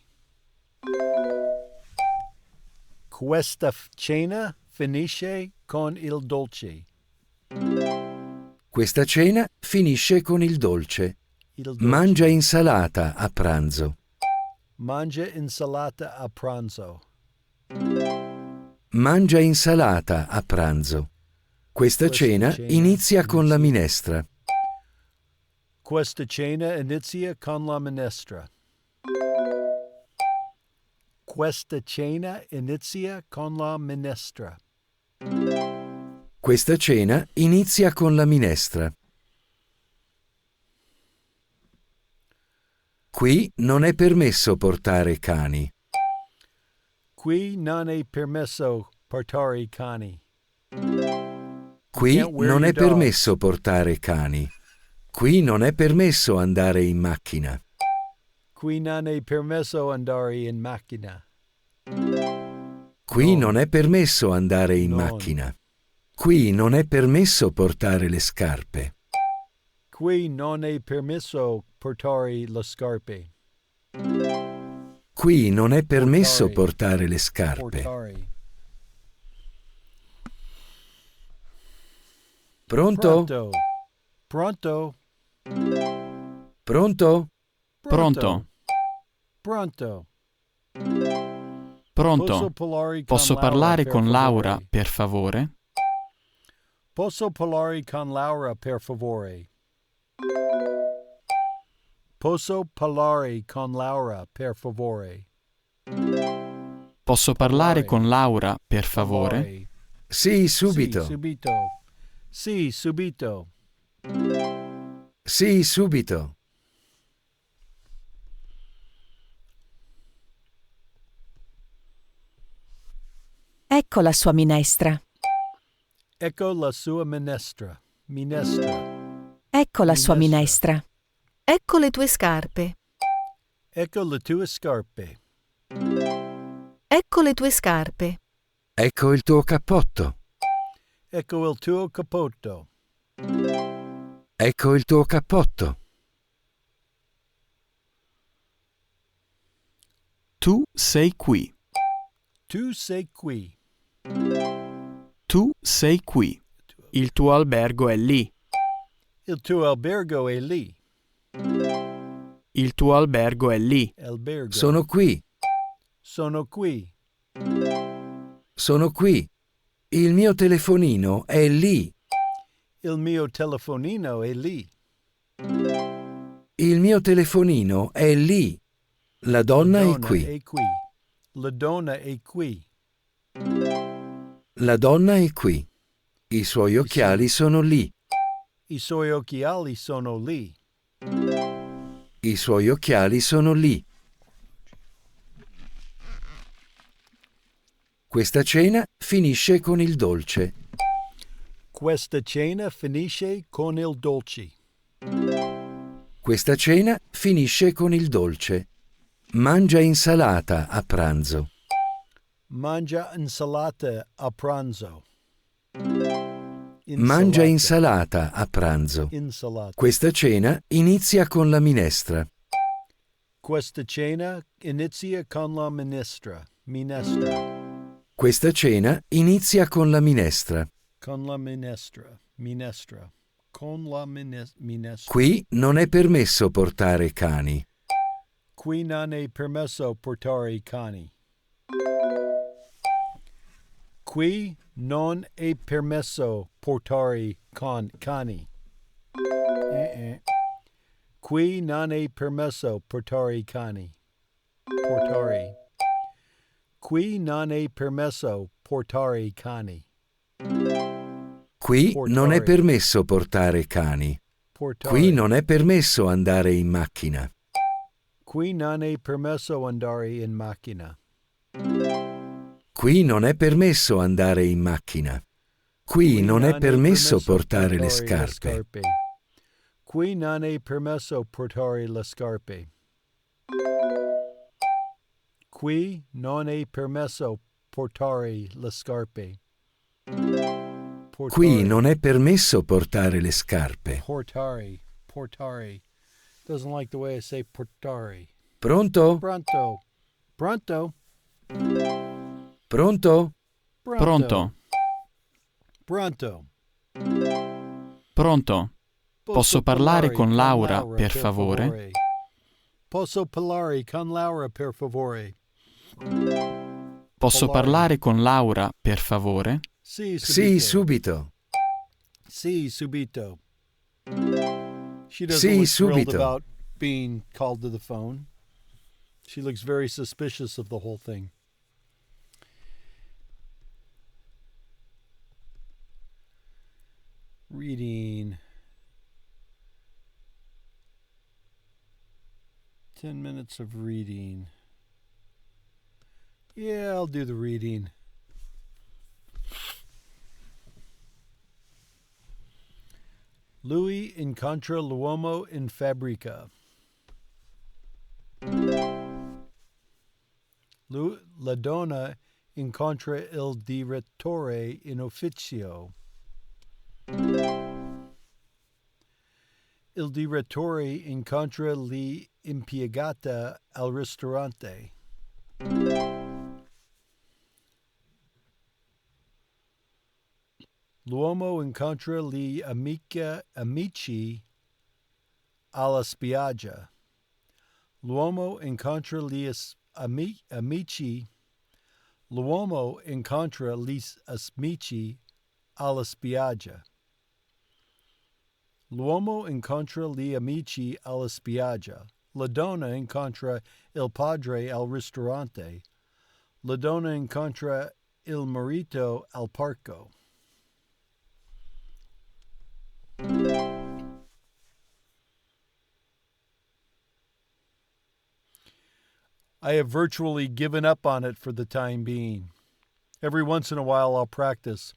Speaker 1: Questa cena finisce con il dolce.
Speaker 16: Questa cena finisce con il dolce. Mangia insalata a pranzo.
Speaker 1: Mangia insalata a pranzo.
Speaker 16: Mangia insalata a pranzo. Questa cena inizia con la minestra.
Speaker 1: Questa cena inizia con la minestra. Questa cena inizia con la minestra.
Speaker 16: Questa cena inizia con la minestra. Qui non è permesso portare cani.
Speaker 1: Qui non è permesso portare i cani.
Speaker 16: Qui non è permesso portare cani. Qui non è permesso andare in macchina.
Speaker 1: Qui non è permesso andare in macchina.
Speaker 16: Qui non è permesso andare in macchina. Qui non è permesso portare le scarpe.
Speaker 1: Qui non è permesso portare le scarpe.
Speaker 16: Qui non è permesso portare le scarpe. Pronto?
Speaker 1: Pronto?
Speaker 16: Pronto?
Speaker 17: Pronto?
Speaker 1: Pronto?
Speaker 17: Pronto? Posso parlare con Laura, per favore?
Speaker 1: Posso parlare con Laura, per favore? Posso parlare con Laura, per favore?
Speaker 17: Posso parlare con Laura, per favore?
Speaker 16: Sì, subito.
Speaker 1: Sì, subito. Sì, subito.
Speaker 16: Sì, subito.
Speaker 15: Ecco la sua minestra.
Speaker 1: Ecco la sua minestra. Minestra.
Speaker 15: Ecco la sua minestra.
Speaker 2: Ecco le tue scarpe.
Speaker 1: Ecco le tue scarpe.
Speaker 2: Ecco le tue scarpe.
Speaker 16: Ecco il tuo cappotto.
Speaker 1: Ecco il tuo cappotto.
Speaker 16: Ecco il tuo cappotto.
Speaker 17: Tu sei qui.
Speaker 1: Tu sei qui.
Speaker 17: Tu sei qui. Il tuo albergo è lì.
Speaker 1: Il tuo albergo è lì.
Speaker 17: Il tuo albergo è lì.
Speaker 1: Albergo.
Speaker 16: Sono qui.
Speaker 1: Sono qui.
Speaker 16: Sono qui. Il mio telefonino è lì.
Speaker 1: Il mio telefonino è lì.
Speaker 16: Il mio telefonino è lì. La donna è qui.
Speaker 1: È qui. La donna è qui.
Speaker 16: La donna è qui. I suoi occhiali sono lì.
Speaker 1: I suoi occhiali sono lì.
Speaker 16: I suoi occhiali sono lì. Questa cena finisce con il dolce.
Speaker 1: Questa cena finisce con il dolce.
Speaker 16: Questa cena finisce con il dolce. Mangia insalata a pranzo.
Speaker 1: Mangia insalata a pranzo.
Speaker 16: Mangia insalata a pranzo.
Speaker 1: Insalata.
Speaker 16: Questa cena inizia con la minestra.
Speaker 1: Questa cena inizia con la minestra. Minestra.
Speaker 16: Questa cena inizia con la minestra.
Speaker 1: Con la minestra. Minestra. Con la minestra.
Speaker 16: Qui non è permesso portare cani.
Speaker 1: Qui non è permesso portare cani. Qui non è permesso portare cani. Qui non è permesso portare cani. Portare. Qui non è permesso portare cani.
Speaker 16: Qui non è permesso portare cani. Qui non è permesso andare in macchina.
Speaker 1: Qui non è permesso andare in macchina.
Speaker 16: Qui non è permesso andare in macchina. Qui non è permesso portare le scarpe.
Speaker 1: Qui non è permesso portare le scarpe. Qui non è permesso portare le scarpe.
Speaker 16: Qui non è permesso portare le scarpe.
Speaker 1: Portare. Portare. Doesn't like the way I say portare.
Speaker 16: Pronto?
Speaker 1: Pronto. Pronto.
Speaker 16: Pronto?
Speaker 17: Pronto.
Speaker 1: Pronto.
Speaker 17: Pronto. Posso parlare con Laura, per favore?
Speaker 1: Posso parlare con Laura, per favore?
Speaker 17: Posso parlare con Laura, per favore?
Speaker 1: Sì,
Speaker 16: subito.
Speaker 1: Sì, subito. She doesn't
Speaker 16: Sì,
Speaker 1: look thrilled
Speaker 16: subito.
Speaker 1: about being called to the phone. She looks very suspicious of the whole thing. Reading. 10 minutes of reading. Yeah, I'll do the reading. Lui incontra l'uomo in fabbrica. La donna incontra il direttore in ufficio. Il direttore incontra l'impiegata al ristorante. L'uomo incontra gli amici alla spiaggia. L'uomo incontra gli amici. L'uomo incontra gli amici alla spiaggia. L'uomo incontra gli amici alla spiaggia. La donna incontra il padre al ristorante. La donna incontra il marito al parco. I have virtually given up on it for the time being. Every once in a while I'll practice.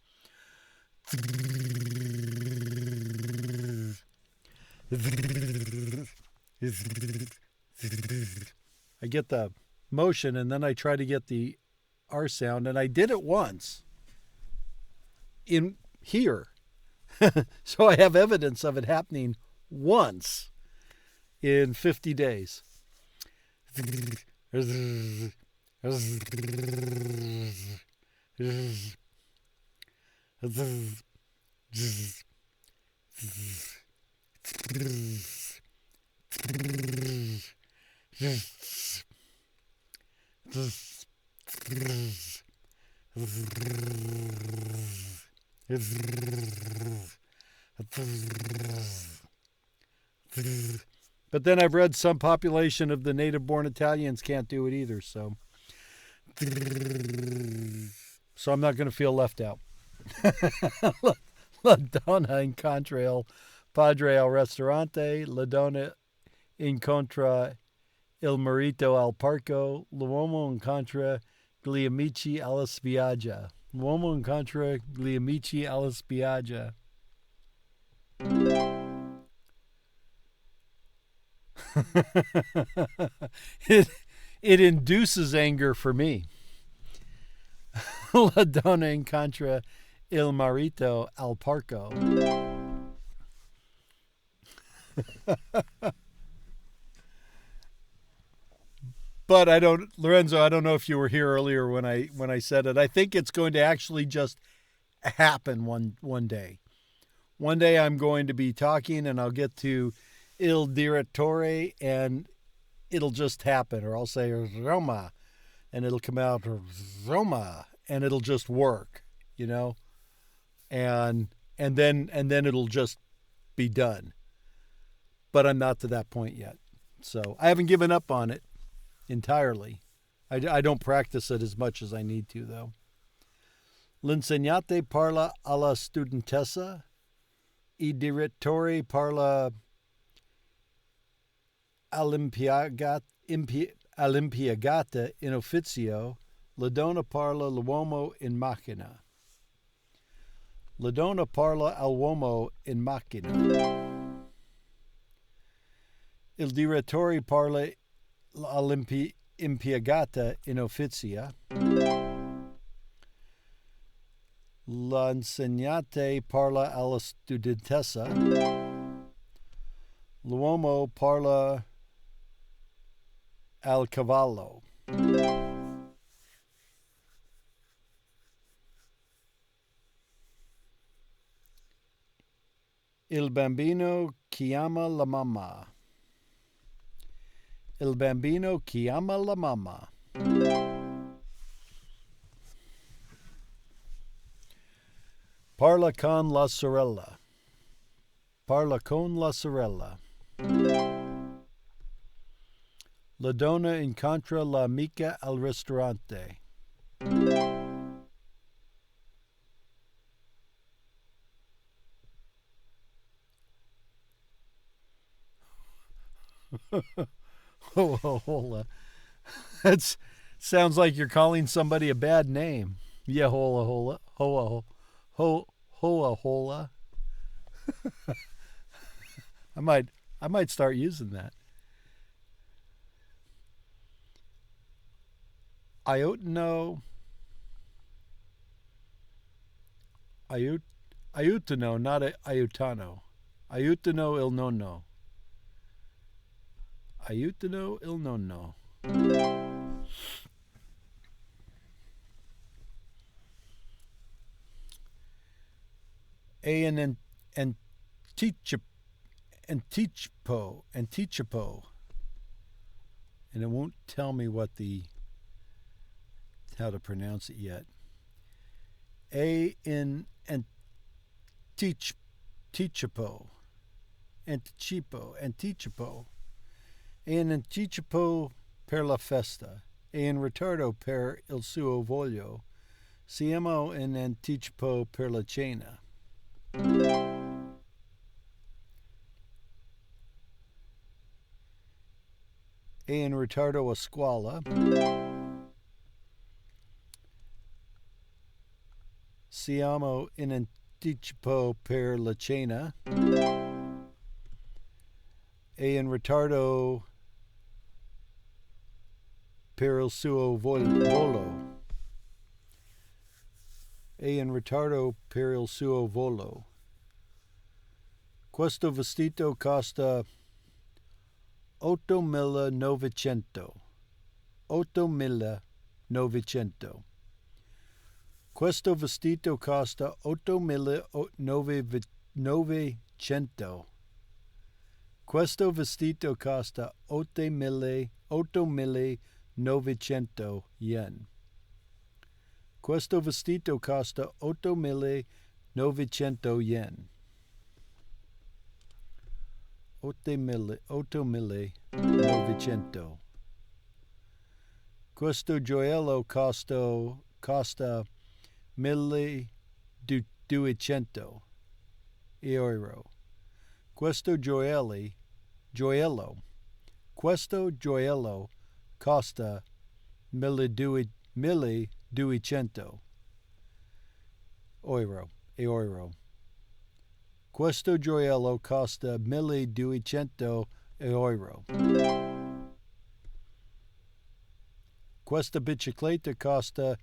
Speaker 1: I get the motion and then I try to get the R sound, and I did it once in here. So I have evidence of it happening once in 50 days. But then I've read some population of the native-born Italians can't do it either, so I'm not going to feel left out. La donna incontra il padre al ristorante, la donna incontra il marito al parco, l'uomo incontra gli amici alla spiaggia. L'uomo incontra gli amici alla spiaggia. It induces anger for me. La donna incontra il marito al parco. But Lorenzo, I don't know if you were here earlier when I said it. I think it's going to actually just happen one day. One day I'm going to be talking and I'll get to il direttore and it'll just happen, or I'll say Roma and it'll come out Roma and it'll just work, and then it'll just be done. But I'm not to that point yet. So I haven't given up on it entirely. I don't practice it as much as I need to, though. L'insegnante parla alla studentessa, I direttore parla all'impiegata in officio, la donna parla all'uomo in macchina. La donna parla all'uomo in macchina. Il direttore parla all'impiegata in officio. L'insegnante parla alla studentessa. L'uomo parla al cavallo. Il bambino chiama la mamma. Il bambino chiama la mamma. Parla con la sorella. Parla con la sorella. La donna incontra l'amica al ristorante. Hola. That sounds like you're calling somebody a bad name. Yeah, hola. Hoa hola. I might start using that. Aiutano, not aiutano. Aiutano il nonno. Aiutano il nonno. An anticipo. And it won't tell me how to pronounce it yet. Anticipo. E in anticipo per la festa. E in ritardo per il suo voglio. Siamo in anticipo per la cena. E in ritardo a scuola. Siamo in anticipo per la cena. E in ritardo per il suo volo. E in ritardo per il suo volo. Questo vestito costa 8.900. 8.900. Questo vestito costa 8.900. Questo vestito costa 8.900 yen. Questo vestito costa 8.900 yen. 8.900. Questo gioiello costa 1.200 euro. Questo gioiello. Questo gioiello costa 1.200 euro. Questo gioiello costa 1.200 euro. Questa bicicletta costa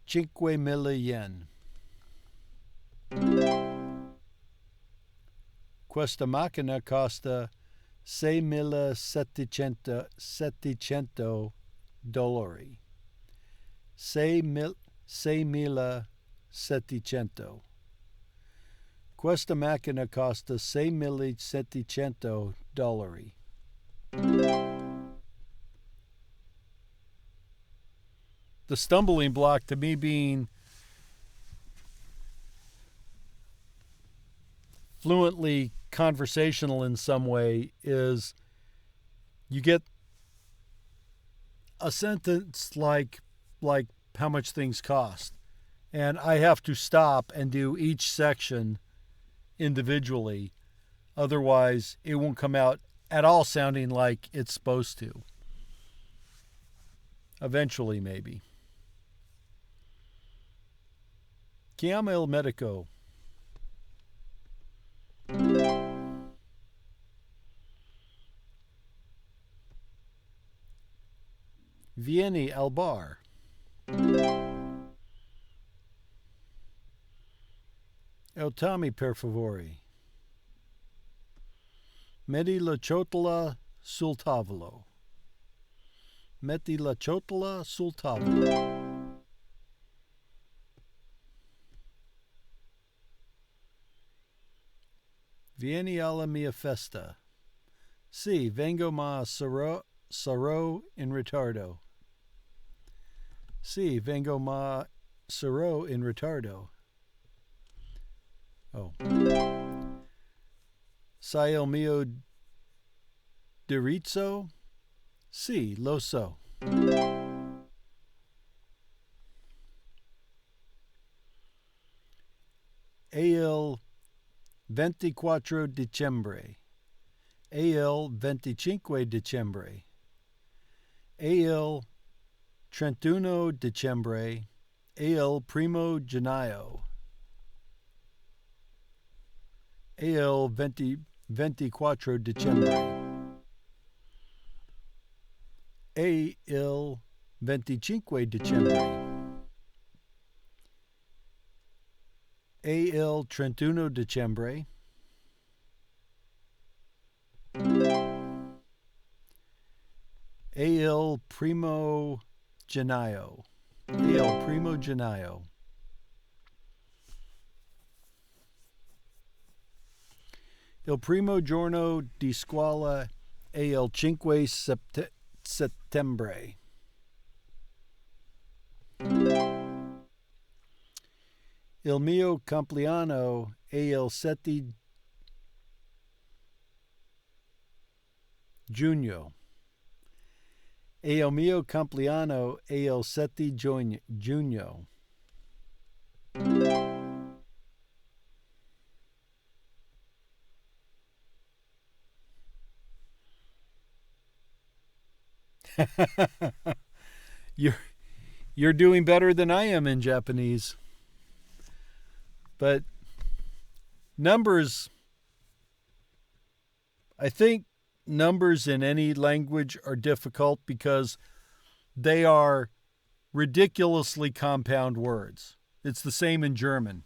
Speaker 1: 5.000 yen. Questa macchina costa $6.700 dollari. 6.700. Questa macchina costa $6.700 dollari. The stumbling block to me being fluently conversational in some way is you get a sentence like how much things cost, and I have to stop and do each section individually, otherwise it won't come out at all sounding like it's supposed to. Eventually, maybe. Chiama il medico. Vieni al bar. Eltami per favore. Metti la ciotola sul tavolo. Metti la ciotola sul tavolo. Vieni alla mia festa. Sì, vengo ma sarò in ritardo. Sì, vengo ma sarò in ritardo. Oh. Sai il mio dirizzo? Sì, lo so. E il 24 dicembre. E il 25 dicembre. E il 31 dicembre. E il 1 gennaio. E il 24 dicembre. E il 25 dicembre. E il 31 dicembre. E il 1 gennaio. E il 1 gennaio. Il primo giorno di scuola è il 5 settembre. Il mio compleanno è il 7 giugno. E il mio compleanno è il 7 giugno. You're doing better than I am in Japanese. But numbers, I think numbers in any language are difficult because they are ridiculously compound words. It's the same in German.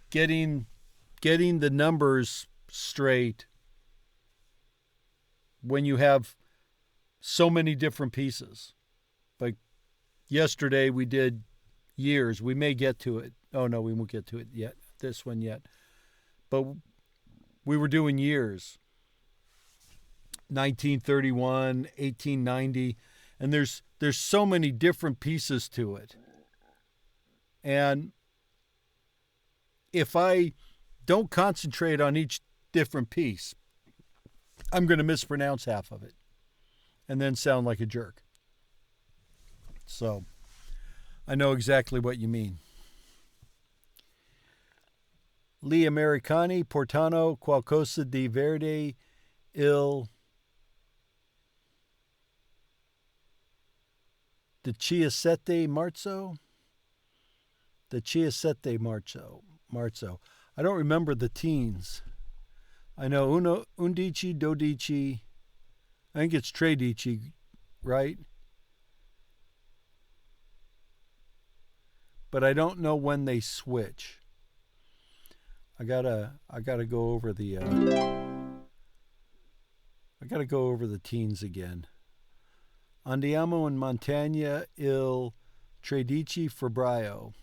Speaker 1: Getting the numbers straight when you have so many different pieces. Like yesterday we did years. We may get to it. Oh no, we won't get to it yet. This one yet. But we were doing years. 1931, 1890, and there's so many different pieces to it. And if I don't concentrate on each different piece, I'm going to mispronounce half of it and then sound like a jerk. So I know exactly what you mean. Gli americani portano qualcosa di verde il 17 marzo? The 17 marzo. I don't remember the teens. I know undici, dodici. I think it's tredici, right? but I don't know when they switch. I gotta go over the teens again. Andiamo in montagna il 13 febbraio.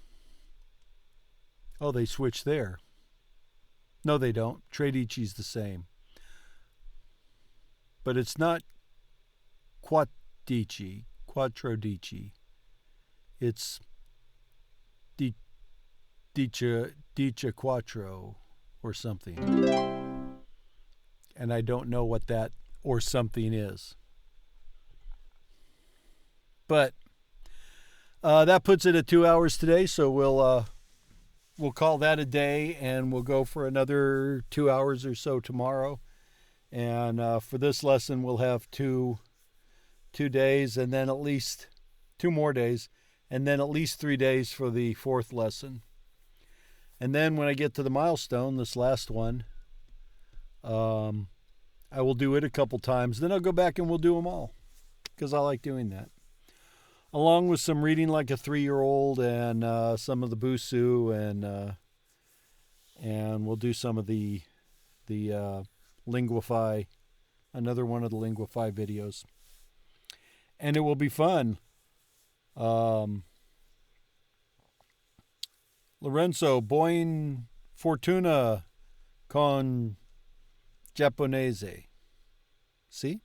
Speaker 1: Oh, they switch there. No, they don't. Tredici's the same. But it's not quattrodici. It's dice quattro or something. And I don't know what that or something is. But that puts it at 2 hours today, so we'll call that a day, and we'll go for another 2 hours or so tomorrow. And for this lesson, we'll have two days, and then at least 2 more days, and then at least 3 days for the 4th lesson. And then when I get to the milestone, this last one, I will do it a couple times. Then I'll go back and we'll do them all, because I like doing that. Along with some reading like a 3-year-old and some of the Busu, and we'll do some of the Linguify, another one of the Linguify videos. And it will be fun. Lorenzo, buon fortuna con giapponese. See?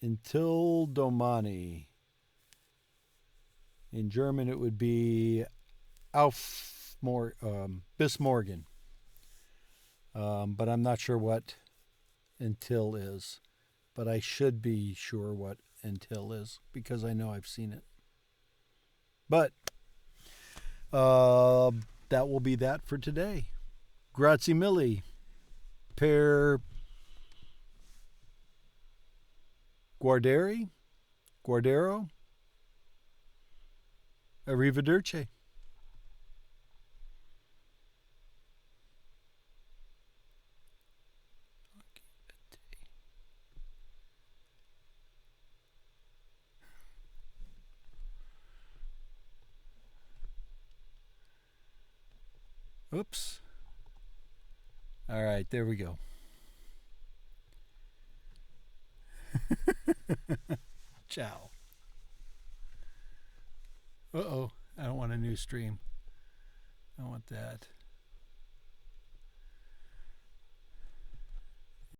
Speaker 1: Until domani. In German, it would be bis morgen. But I'm not sure what until is. But I should be sure what until is, because I know I've seen it. But that will be that for today. Grazie mille per guardero. Arrivederci. Oops. All right, there we go. Ciao. Uh-oh, I don't want a new stream. I want that.